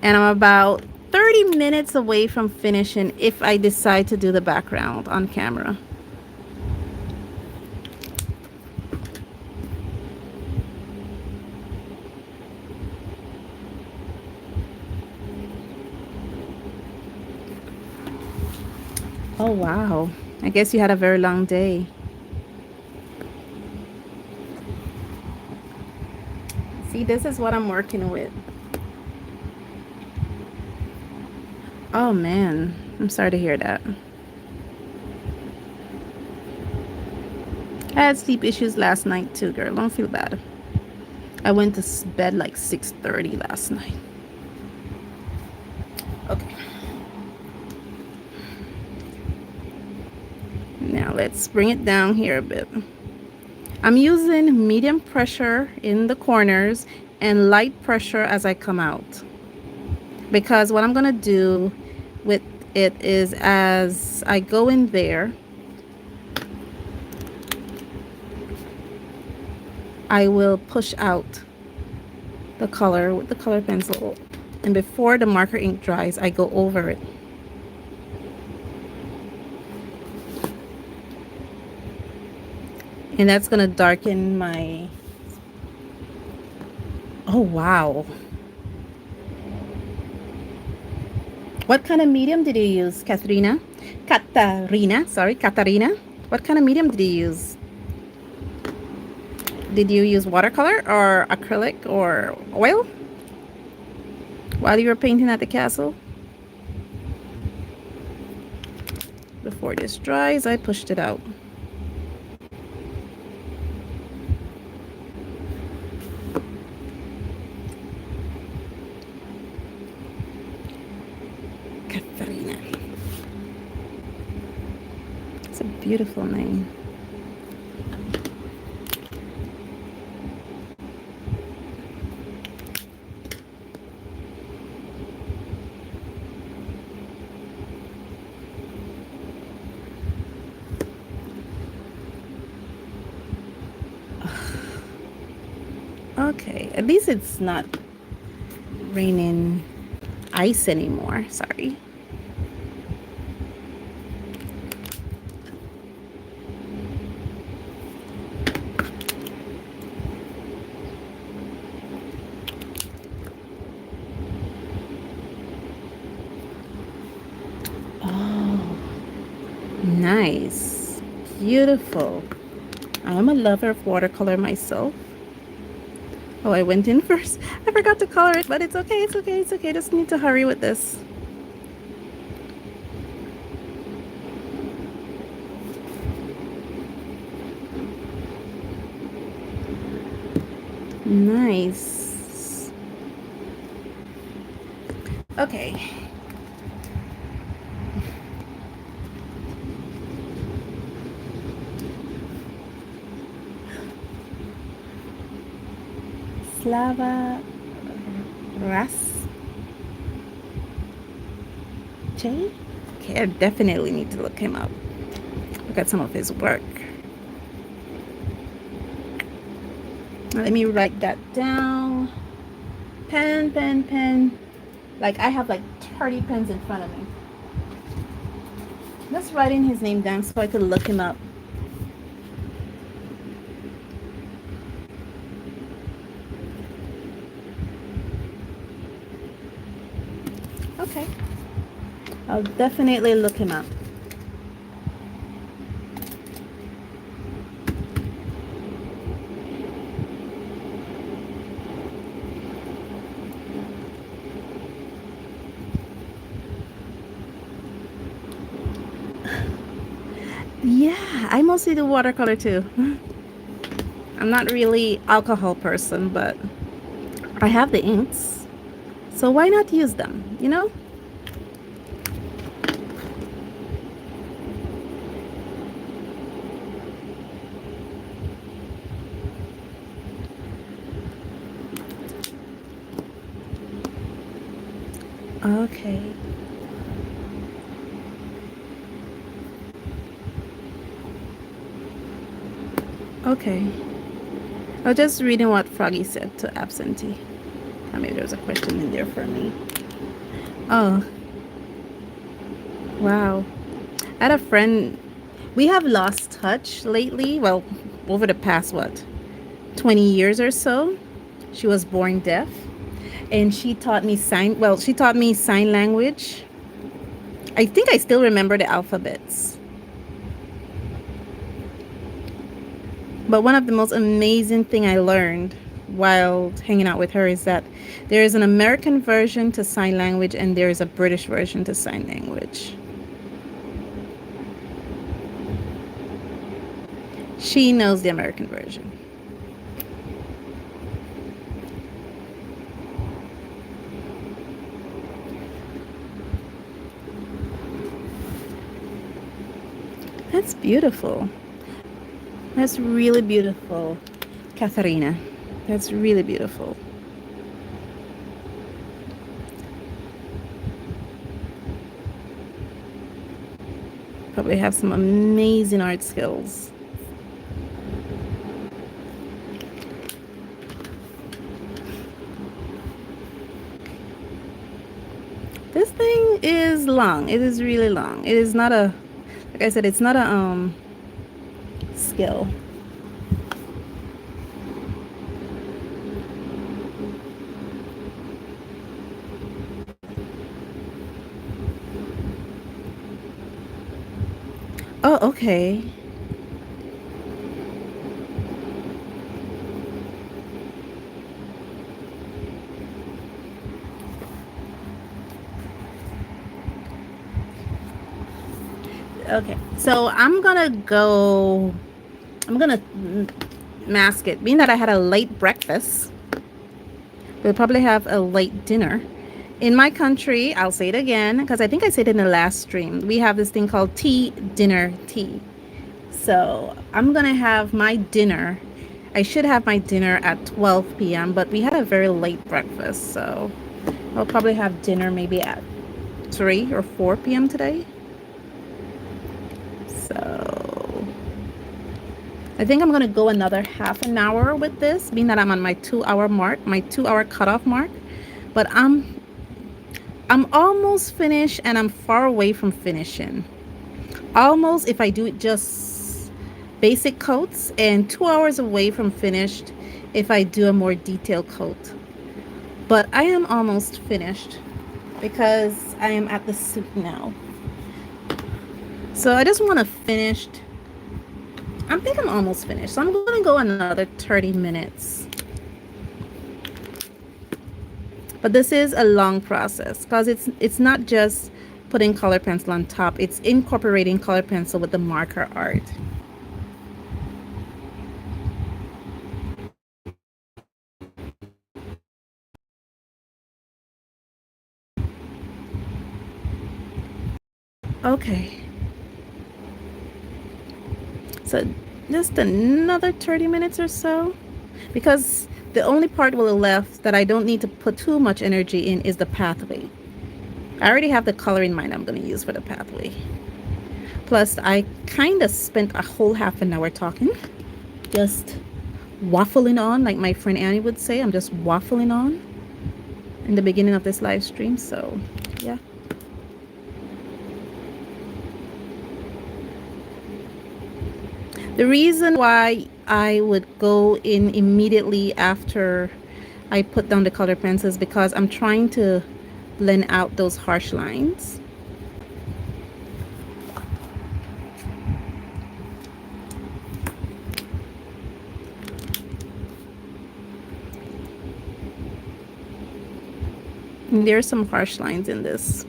S1: And I'm about 30 minutes away from finishing if I decide to do the background on camera. Oh wow, I guess you had a very long day. See, this is what I'm working with. Oh man, I'm sorry to hear that. I had sleep issues last night too, girl. Don't feel bad. I went to bed like 6:30 last night. Okay. Now let's bring it down here a bit. I'm using medium pressure in the corners and light pressure as I come out. Because what I'm going to do with it is as I go in there, I will push out the color with the color pencil. And before the marker ink dries, I go over it. And that's going to darken my... Oh, wow. What kind of medium did you use, Katharina? Katarina. What kind of medium did you use? Did you use watercolor or acrylic or oil while you were painting at the castle? Before this dries, I pushed it out. Katharina. It's a beautiful name. Okay, at least it's not raining ice anymore. Sorry. Oh, nice. Beautiful. I am a lover of watercolor myself. Oh, I went in first. I forgot to color it, but it's okay. It's okay. It's okay. Just need to hurry with this. Nice. Okay. Slava Ras J? Okay, I definitely need to look him up. Look at some of his work. Let me write that down. Pen, pen, pen. Like I have like 30 pens in front of me. Just writing his name down so I could look him up. Okay. I'll definitely look him up. Yeah, I mostly do watercolor too. I'm not really alcohol person, but I have the inks. So why not use them, you know? Okay. Okay. I was just reading what Froggy said to Absentee. Maybe there's a question in there for me. Oh, wow. I had a friend, we have lost touch lately. Well, over the past, 20 years or so. She was born deaf. And she taught me she taught me sign language. I think I still remember the alphabets. But one of the most amazing thing I learned while hanging out with her is that there is an American version to sign language and there is a British version to sign language. She knows the American version. That's beautiful. That's really beautiful, Katharina. That's really beautiful. Probably have some amazing art skills. This thing is long. It is really long. It is not a, like I said, it's not a skill. Oh, okay. Okay. So I'm gonna mask it. Being that I had a late breakfast, we'll probably have a late dinner. In my country, I'll say it again because I think I said it in the last stream. We have this thing called tea, dinner, tea. So I'm gonna have my dinner. I should have my dinner at 12 p.m., but we had a very late breakfast, so I'll probably have dinner maybe at 3 or 4 p.m. today. So I think I'm gonna go another half an hour with this, being that I'm on my 2 hour mark, my 2 hour cutoff mark. But I'm almost finished and I'm far away from finishing. Almost if I do it just basic coats, and 2 hours away from finished if I do a more detailed coat. But I am almost finished because I am at the suit now. So I just want to finish. I think I'm almost finished. So I'm going to go another 30 minutes. But this is a long process because it's not just putting color pencil on top. It's incorporating color pencil with the marker art. Okay. So just another 30 minutes or so, because the only part will left that I don't need to put too much energy in is the pathway. I already have the color in mind I'm going to use for the pathway. Plus, I kind of spent a whole half an hour talking, just waffling on, like my friend Annie would say. I'm just waffling on in the beginning of this live stream. So, yeah. The reason why I would go in immediately after I put down the color pencils is because I'm trying to blend out those harsh lines. And there's some harsh lines in this.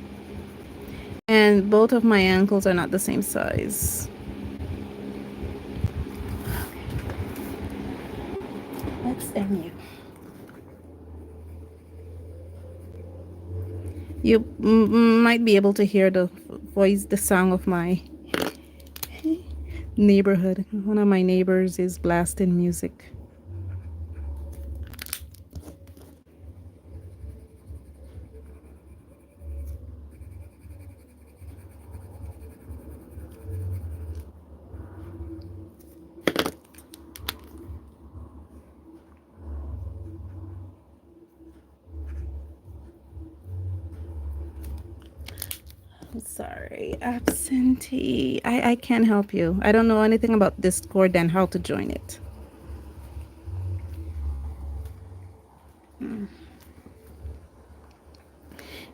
S1: And both of my ankles are not the same size. Let's end you. You might be able to hear the voice, the sound of my neighborhood. One of my neighbors is blasting music. I'm sorry, absentee. I can't help you. I don't know anything about Discord and how to join it.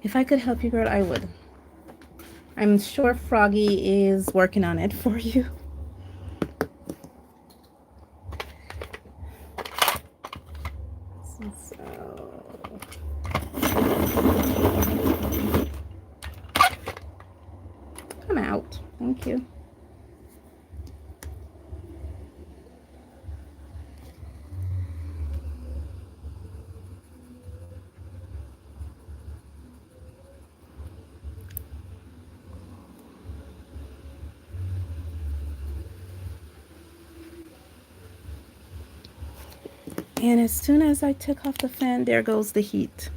S1: If I could help you, girl, I would. I'm sure Froggy is working on it for you. So, come out. Thank you. And as soon as I took off the fan, there goes the heat.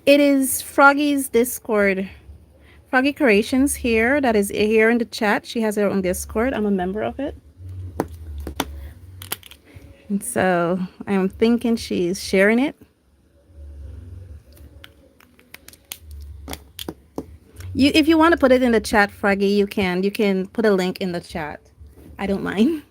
S1: It is Froggy's Discord. Froggy Creations here, that is here in the chat. She has her own Discord. I'm a member of it. And so I'm thinking she's sharing it. If you want to put it in the chat, Froggy, you can. You can put a link in the chat. I don't mind.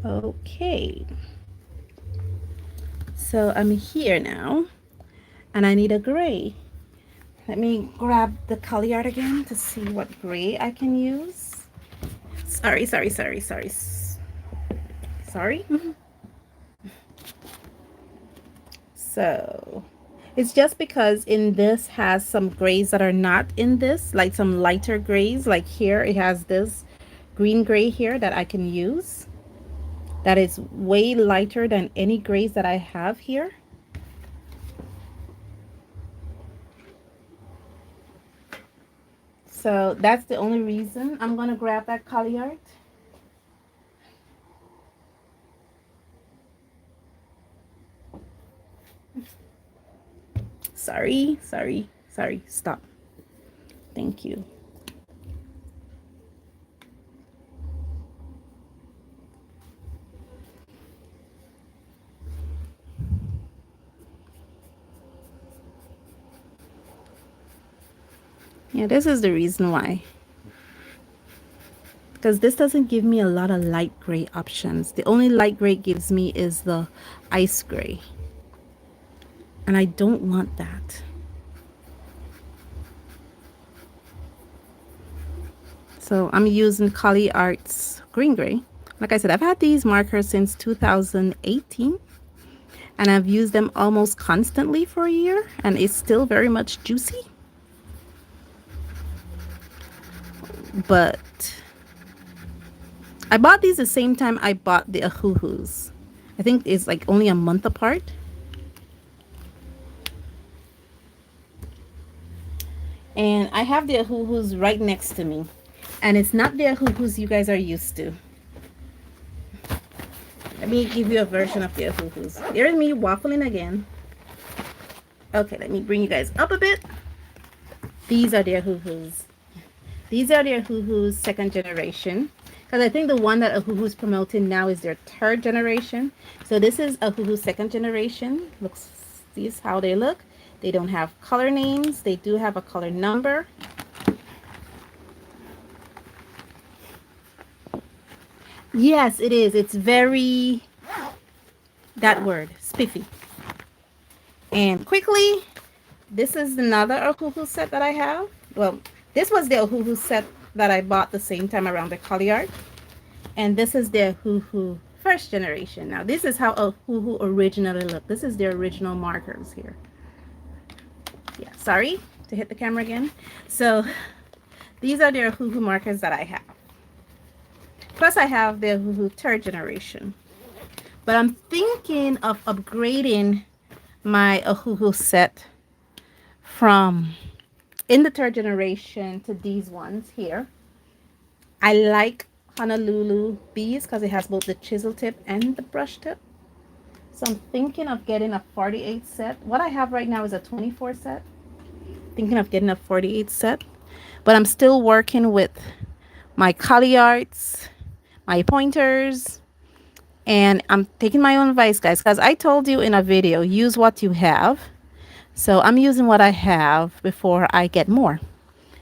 S1: Okay, so I'm here now and I need a gray. Let me grab the color art again to see what gray I can use. Sorry. So it's just because in this has some grays that are not in this, like some lighter grays. Like here it has this green gray here that I can use. That is way lighter than any grays that I have here. So that's the only reason I'm gonna grab that color art. Sorry, stop. Thank you. Yeah, this is the reason why. Because this doesn't give me a lot of light gray options. The only light gray it gives me is the ice gray. And I don't want that. So I'm using Collie Arts Green Gray. Like I said, I've had these markers since 2018. And I've used them almost constantly for a year. And it's still very much juicy. But I bought these the same time I bought the Ohuhus. I think it's like only a month apart. And I have the Ohuhus right next to me. And it's not the Ohuhus you guys are used to. Let me give you a version of the Ohuhus. There's me waffling again. Okay, let me bring you guys up a bit. These are the Ohuhus. These are the Ohuhus second generation. Because I think the one that Ohuhu's promoting now is their third generation. So this is Ohuhu second generation. Looks, these how they look. They don't have color names. They do have a color number. Yes, it is. It's very, that word, spiffy. And quickly, this is another Ohuhu set that I have. Well, this was the Ohuhu set that I bought the same time around the Collie Art. And this is the Ohuhu first generation. Now, this is how Ohuhu originally looked. This is their original markers here. Yeah, sorry to hit the camera again. So, these are the Ohuhu markers that I have. Plus, I have the Ohuhu third generation. But I'm thinking of upgrading my Ohuhu set from in the third generation to these ones here. I like Honolulu bees because it has both the chisel tip and the brush tip. So I'm thinking of getting a 48 set. What I have right now is a 24 set. Thinking of getting a 48 set. But I'm still working with my Collie Arts, my pointers, and I'm taking my own advice, guys, because I told you in a video, use what you have. So I'm using what I have before I get more.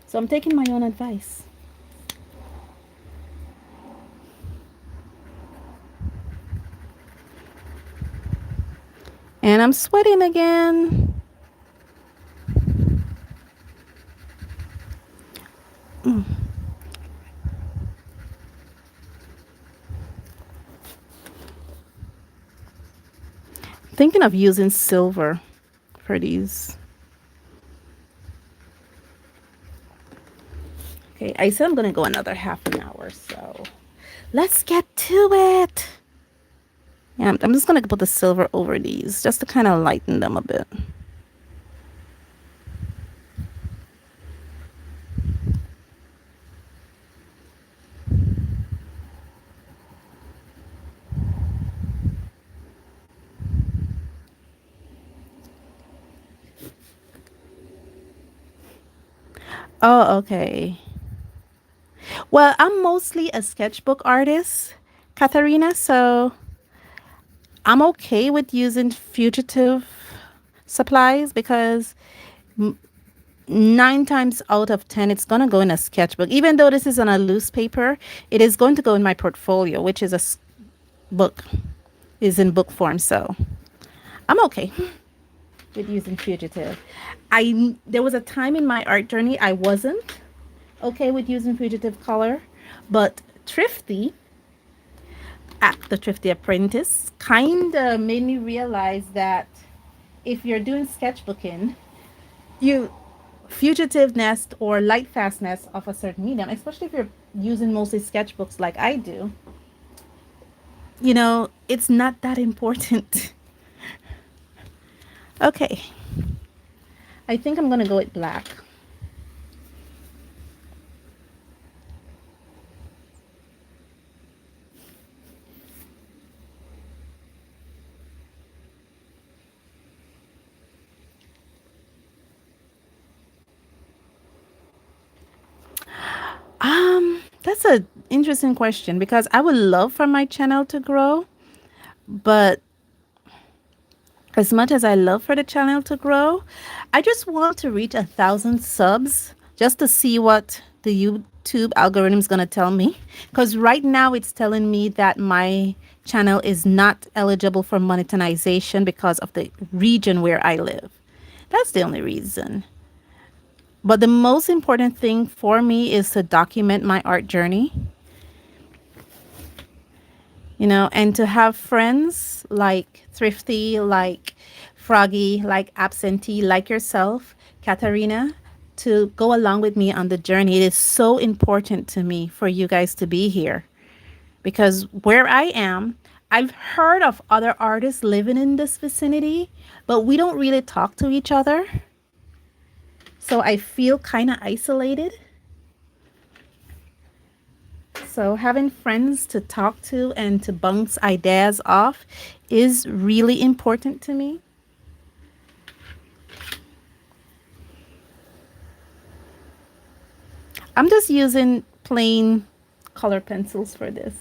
S1: So I'm taking my own advice. And I'm sweating again. Thinking of using silver for these. Okay, I said I'm going to go another half an hour, so let's get to it. Yeah, I'm just going to put the silver over these just to kind of lighten them a bit. Oh, okay. Well, I'm mostly a sketchbook artist, Katharina, so I'm okay with using fugitive supplies because 9 times out of 10 it's going to go in a sketchbook. Even though this is on a loose paper, it is going to go in my portfolio, which is a book is in book form, so I'm okay with using fugitive. There was a time in my art journey I wasn't okay with using fugitive color, but Thrifty at the Thrifty Apprentice kind of made me realize that if you're doing sketchbooking, you fugitiveness or light fastness of a certain medium, especially if you're using mostly sketchbooks like I do, it's not that important. Okay, I think I'm gonna go with black. That's a interesting question because I would love for my channel to grow, but as much as I love for the channel to grow, I just want to reach 1,000 subs just to see what the YouTube algorithm is going to tell me. Because right now it's telling me that my channel is not eligible for monetization because of the region where I live. That's the only reason. But the most important thing for me is to document my art journey, and to have friends like Thrifty, like Froggy, like Absentee, like yourself, Katarina, to go along with me on the journey. It is so important to me for you guys to be here because where I am, I've heard of other artists living in this vicinity, but we don't really talk to each other. So I feel kind of isolated. So having friends to talk to and to bounce ideas off is really important to me. I'm just using plain color pencils for this.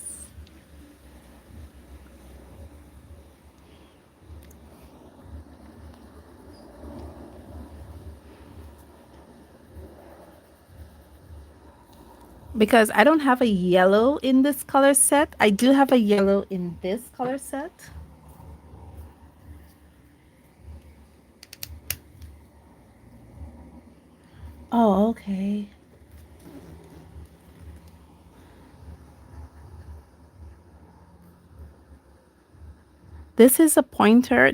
S1: Because I don't have a yellow in this color set. I do have a yellow in this color set. Oh, okay. This is a pointer.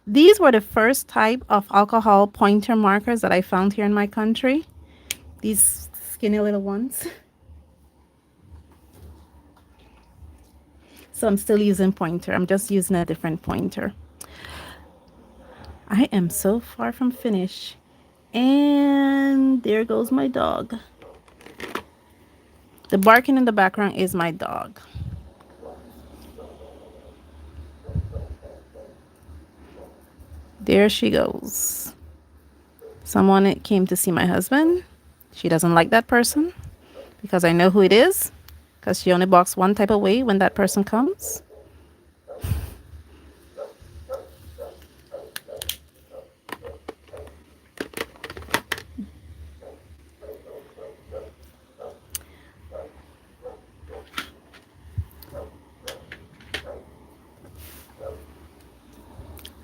S1: These were the first type of alcohol pointer markers that I found here in my country. These skinny little ones. So I'm still using pointer. I'm just using a different pointer. I am so far from finish. And there goes my dog. The barking in the background is my dog. There she goes. Someone came to see my husband. She doesn't like that person because I know who it is, because she only barks one type of way when that person comes.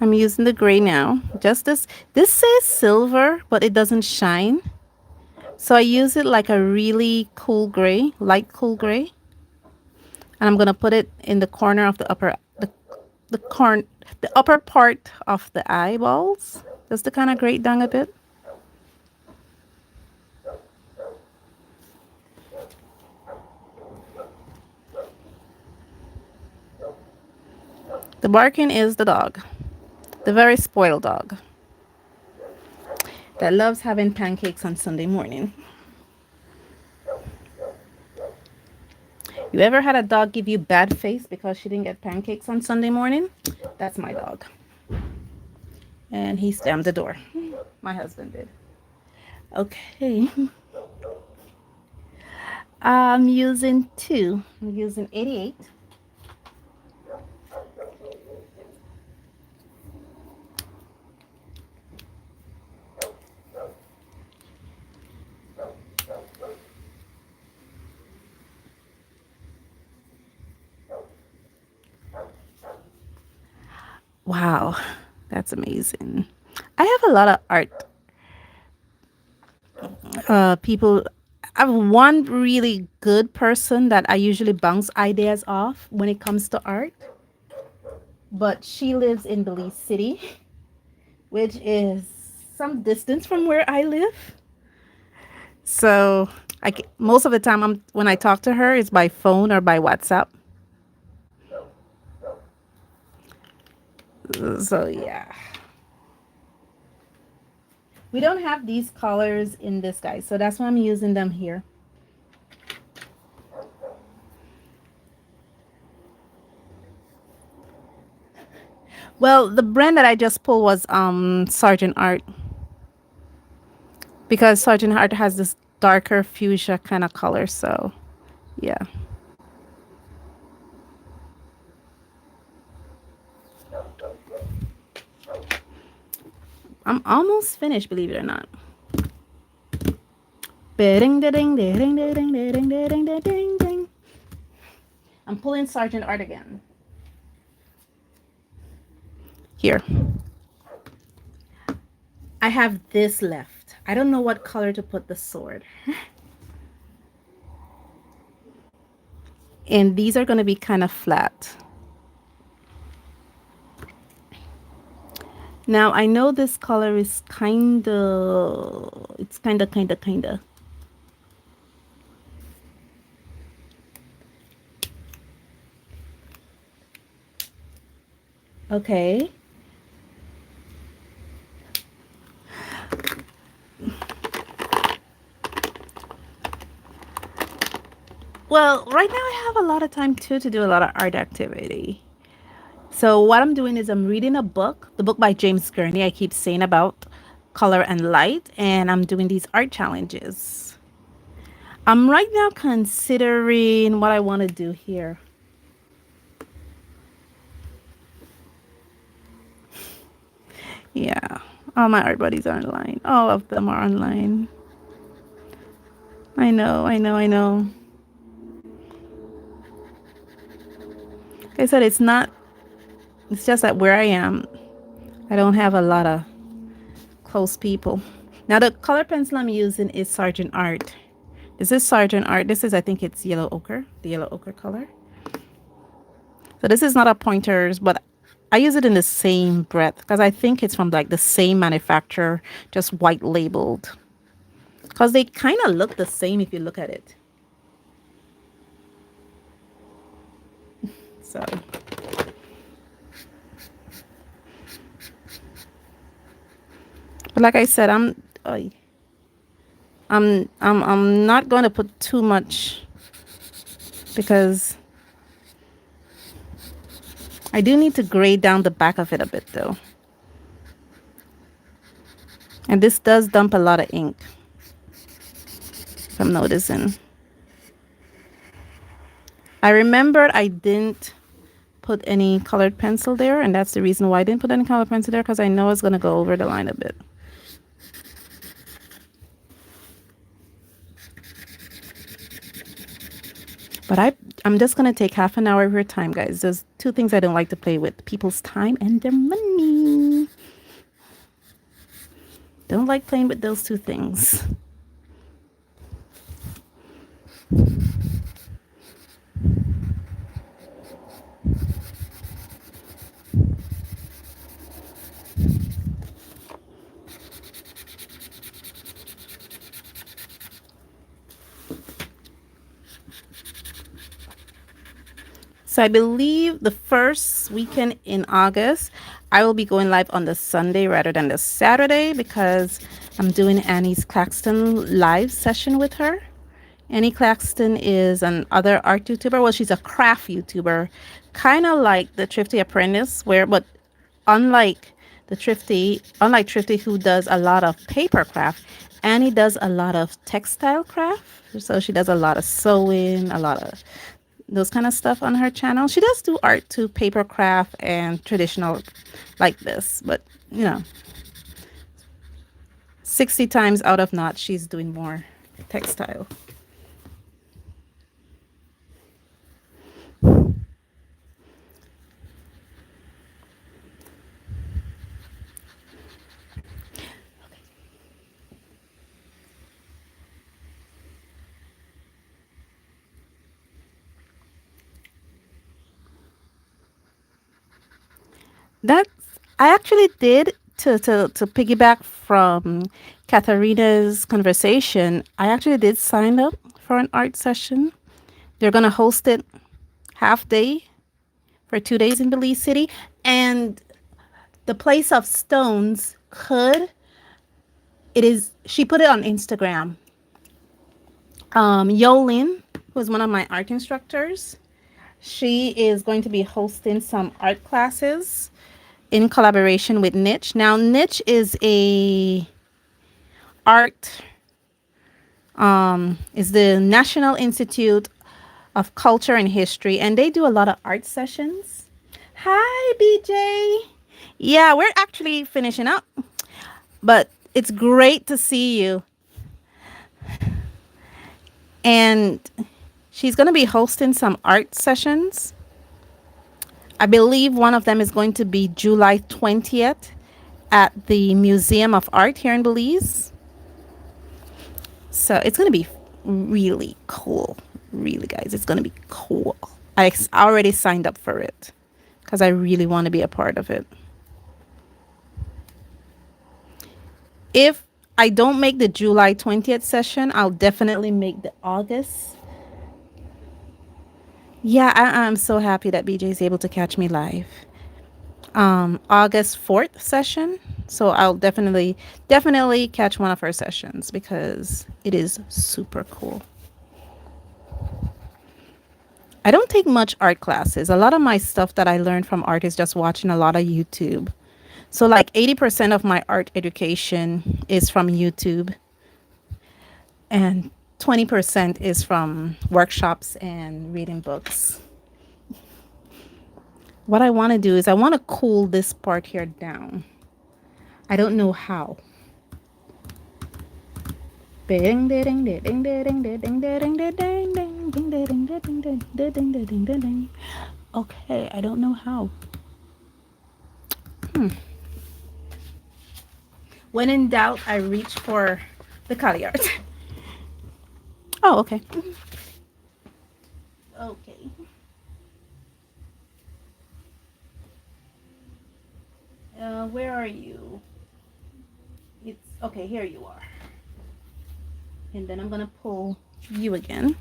S1: I'm using the gray now. Just this says silver, but it doesn't shine. So I use it like a really cool gray, light cool gray. And I'm gonna put it in the corner of the the upper part of the eyeballs, just to kind of grade down a bit. The barking is the dog, the very spoiled dog that loves having pancakes on Sunday morning. You ever had a dog give you bad face because she didn't get pancakes on Sunday morning? That's my dog. And he slammed the door. My husband did. Okay. I'm using two. I'm using 88. Wow, that's amazing. I have a lot of art people. I have one really good person that I usually bounce ideas off when it comes to art, but she lives in Belize City, which is some distance from where I live. So most of the time when I talk to her is by phone or by WhatsApp. So yeah. We don't have these colors in this guy, so that's why I'm using them here. Well, the brand that I just pulled was Sergeant Art, because Sergeant Art has this darker fuchsia kind of color, so yeah. I'm almost finished, believe it or not. I'm pulling Sergeant Art again. Here. I have this left. I don't know what color to put the sword. And these are going to be kind of flat. Now, I know this color is kind of, it's kind of. Okay. Well, right now I have a lot of time too to do a lot of art activity. So what I'm doing is I'm reading a book, the book by James Gurney I keep saying about color and light, and I'm doing these art challenges. I'm right now considering what I want to do here. Yeah, all my art buddies are online. All of them are online. I know, I know, I know. Like I said, it's just that where I am, I don't have a lot of close people. Now, the color pencil I'm using is Sergeant Art. This is Sergeant Art. This is, I think it's yellow ochre, the yellow ochre color. So this is not a pointers, but I use it in the same breath because I think it's from like the same manufacturer, just white labeled. Because they kind of look the same if you look at it. So but like I said, I'm not going to put too much because I do need to grade down the back of it a bit though. And this does dump a lot of ink, if I'm noticing. I remembered I didn't put any colored pencil there, and that's the reason why I didn't put any colored pencil there, because I know it's going to go over the line a bit. But I'm just going to take half an hour of your time, guys. There's two things I don't like to play with: people's time and their money. Don't like playing with those two things. So I believe the first weekend in August, I will be going live on the Sunday rather than the Saturday, because I'm doing Annie's Claxton live session with her. Annie Claxton is an other art YouTuber. Well, she's a craft YouTuber, kind of like the Thrifty Apprentice, but unlike unlike Thrifty, who does a lot of paper craft, Annie does a lot of textile craft. So she does a lot of sewing, a lot of those kind of stuff on her channel. She does do art too, paper craft and traditional like this, but 60 times out of not, she's doing more textile. That's I actually did to piggyback from Katharina's conversation. I actually did sign up for an art session. They're gonna host it half day for 2 days in Belize City, and the Place of Stones could. It is. She put it on Instagram. Yolin, who is one of my art instructors, she is going to be hosting some art classes in collaboration with Niche. Now, Niche is a art is the National Institute of Culture and History, and they do a lot of art sessions. Hi, BJ. Yeah, we're actually finishing up, but it's great to see you. And she's going to be hosting some art sessions. I believe one of them is going to be July 20th at the Museum of Art here in Belize. So it's going to be really cool. Really, guys, it's going to be cool. Already signed up for it because I really want to be a part of it. If I don't make the July 20th session, I'll definitely make the August. Yeah, I'm so happy that BJ is able to catch me live. August 4th session. So I'll definitely catch one of her sessions because it is super cool. I don't take much art classes. A lot of my stuff that I learned from art is just watching a lot of YouTube. So like 80% of my art education is from YouTube and 20% is from workshops and reading books. What I want to do is I want to cool this part here down. I don't know how. Okay, I don't know how. When in doubt, I reach for the Cagliari. Oh, okay. Okay. Where are you? It's okay. Here you are. And then I'm gonna pull you again.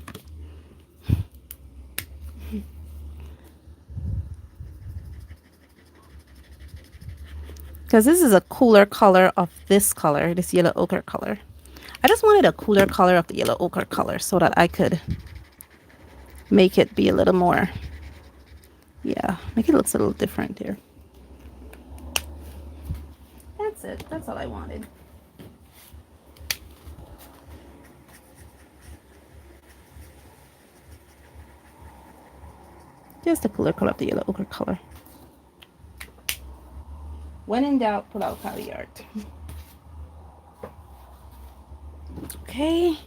S1: Because this is a cooler color of this color, this yellow ochre color. I just wanted a cooler color of the yellow ochre color so that I could make it be a little more, yeah, make it look a little different here. That's it. That's all I wanted. Just a cooler color of the yellow ochre color. When in doubt, pull out Cagliari. Okay,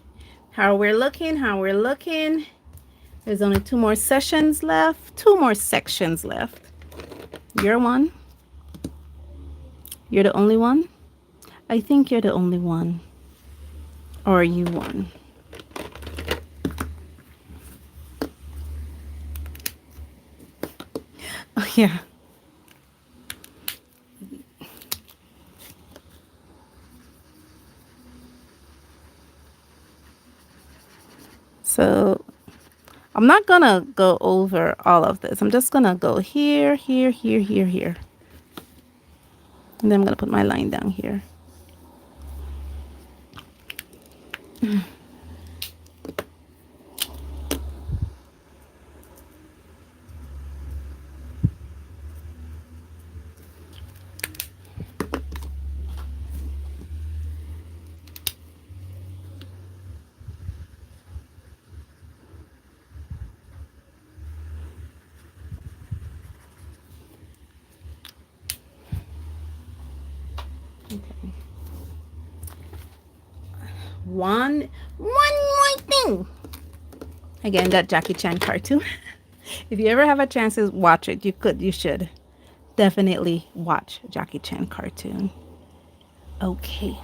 S1: how we're looking. There's only 2 more sessions left, 2 more sections left. You're one. You're the only one. I think you're the only one. Or are you one? Oh, yeah. So I'm not gonna go over all of this. I'm just gonna go here, here, here, here, here. And then I'm gonna put my line down here. Okay. One more thing. Again, that Jackie Chan cartoon. If you ever have a chance to watch it, you should definitely watch Jackie Chan cartoon. Okay.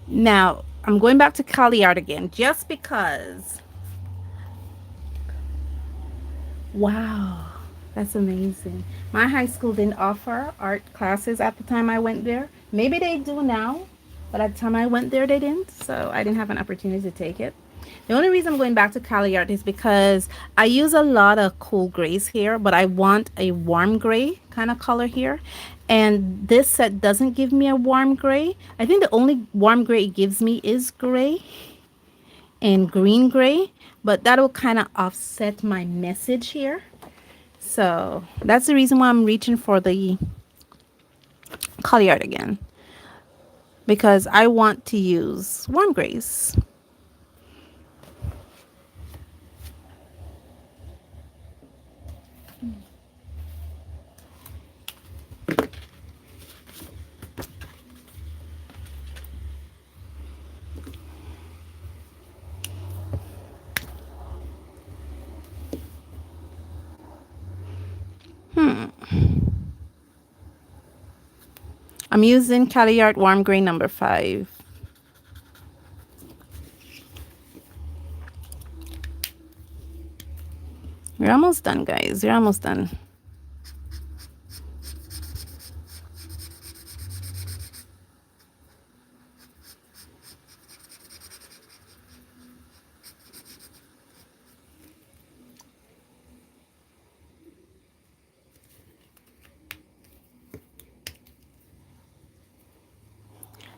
S1: Now, I'm going back to Cagliari again just because. Wow. That's amazing. My high school didn't offer art classes at the time I went there. Maybe they do now, but at the time I went there, they didn't. So I didn't have an opportunity to take it. The only reason I'm going back to Cali Art is because I use a lot of cool grays here, but I want a warm gray kind of color here. And this set doesn't give me a warm gray. I think the only warm gray it gives me is gray and green gray, but that'll kind of offset my message here. So that's the reason why I'm reaching for the Colliard again, because I want to use warm grays. I'm using Caliart Warm Gray number 5. We're almost done, guys. We're almost done.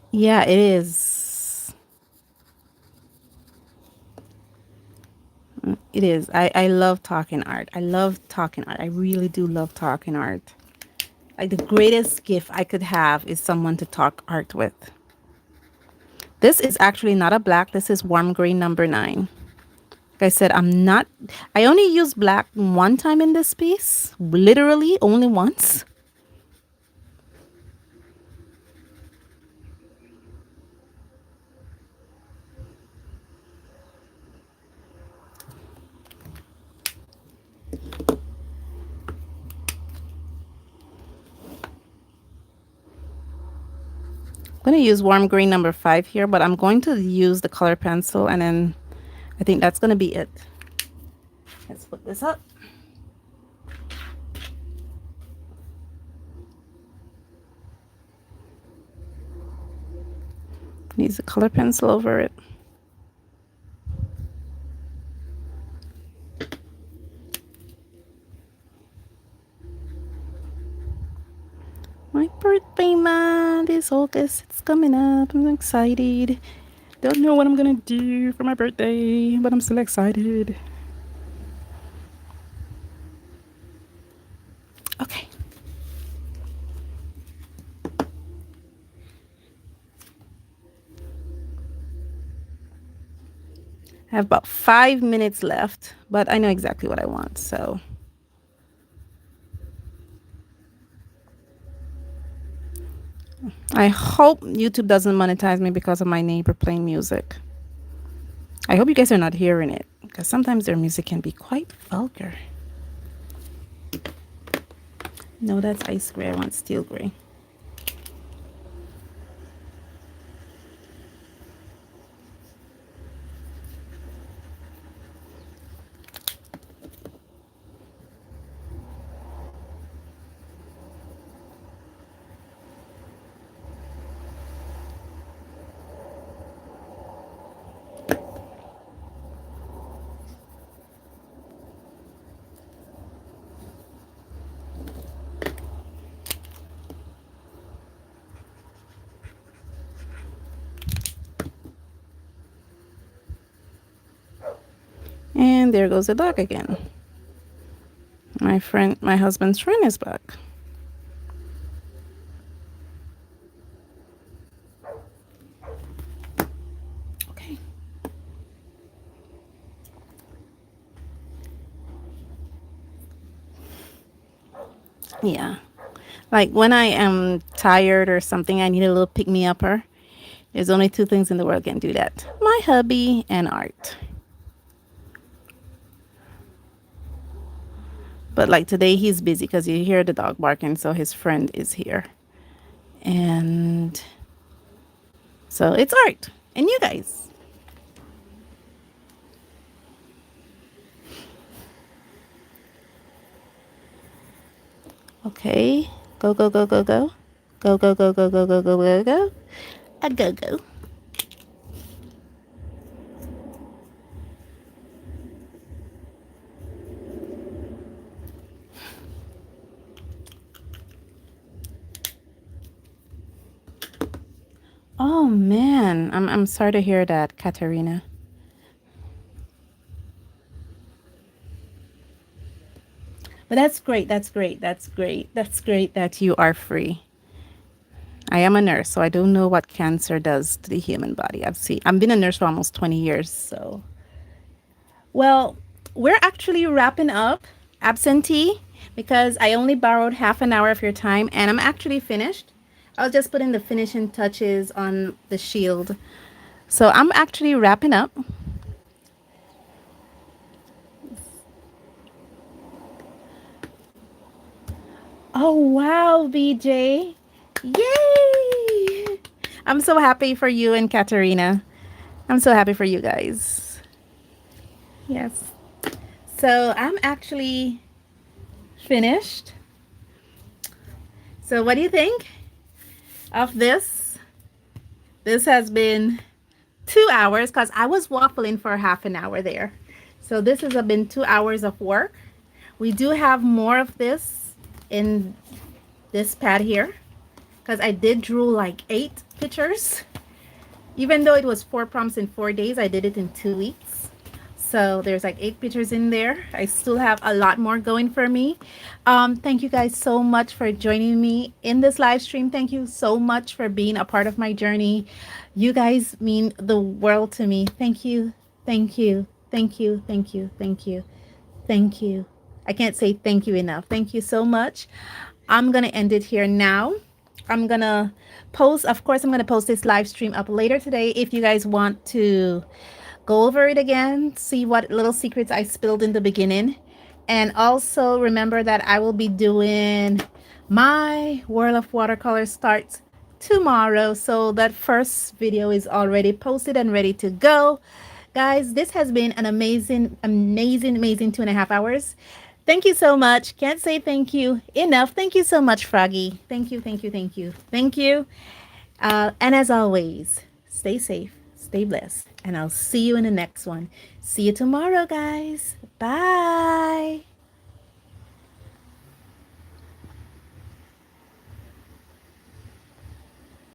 S1: Yeah, it is. It is. I love talking art. I love talking art. I really do love talking art. Like the greatest gift I could have is someone to talk art with. This is actually not a black. This is warm gray number 9. Like I said, I only used black one time in this piece. Literally only once. I'm going to use warm green number 5 here, but I'm going to use the color pencil, and then I think that's going to be it. Let's put this up. Use the color pencil over it. My birthday month is August. It's coming up. I'm excited. Don't know what I'm gonna do for my birthday, but I'm still excited. Okay. I have about 5 minutes left, but I know exactly what I want, so. I hope YouTube doesn't monetize me because of my neighbor playing music. I hope you guys are not hearing it, because sometimes their music can be quite vulgar. No, that's ice gray. I want steel gray. And there goes the dog again. My husband's friend is back. Okay. Yeah. Like when I am tired or something, I need a little pick me upper. There's only 2 things in the world can do that: my hubby and art. But like today, he's busy because you hear the dog barking, so his friend is here. And so it's art. And you guys. Okay. Go, go, go, go, go. Go, go, go, go, go, go, go, go, go. A go, go. Oh man, I'm sorry to hear that, Katerina. But that's great. That's great. That's great. That's great that you are free. I am a nurse, so I don't know what cancer does to the human body. I've been a nurse for almost 20 years, so well, we're actually wrapping up absentee because I only borrowed half an hour of your time and I'm actually finished. I'll just put in the finishing touches on the shield. So I'm actually wrapping up. Oh wow, BJ. Yay! I'm so happy for you and Katerina. I'm so happy for you guys. Yes. So I'm actually finished. So what do you think of this? This has been 2 hours because I was waffling for half an hour there. So this has been 2 hours of work. We do have more of this in this pad here because I did draw like 8 pictures. Even though it was 4 prompts in 4 days, I did it in 2 weeks. So there's like 8 pictures in there. I still have a lot more going for me. Thank you guys so much for joining me in this live stream. Thank you so much for being a part of my journey. You guys mean the world to me. Thank you. Thank you. Thank you. Thank you. Thank you. Thank you. I can't say thank you enough. Thank you so much. I'm going to end it here now. I'm going to post, of course, I'm going to post this live stream up later today. If you guys want to go over it again, see what little secrets I spilled in the beginning. And also remember that I will be doing my World of Watercolor starts tomorrow. So that first video is already posted and ready to go. Guys, this has been an amazing, amazing, amazing 2.5 hours. Thank you so much. Can't say thank you enough. Thank you so much, Froggy. Thank you, thank you, thank you, thank you. And as always, stay safe, stay blessed, and I'll see you in the next one. See you tomorrow, guys. Bye.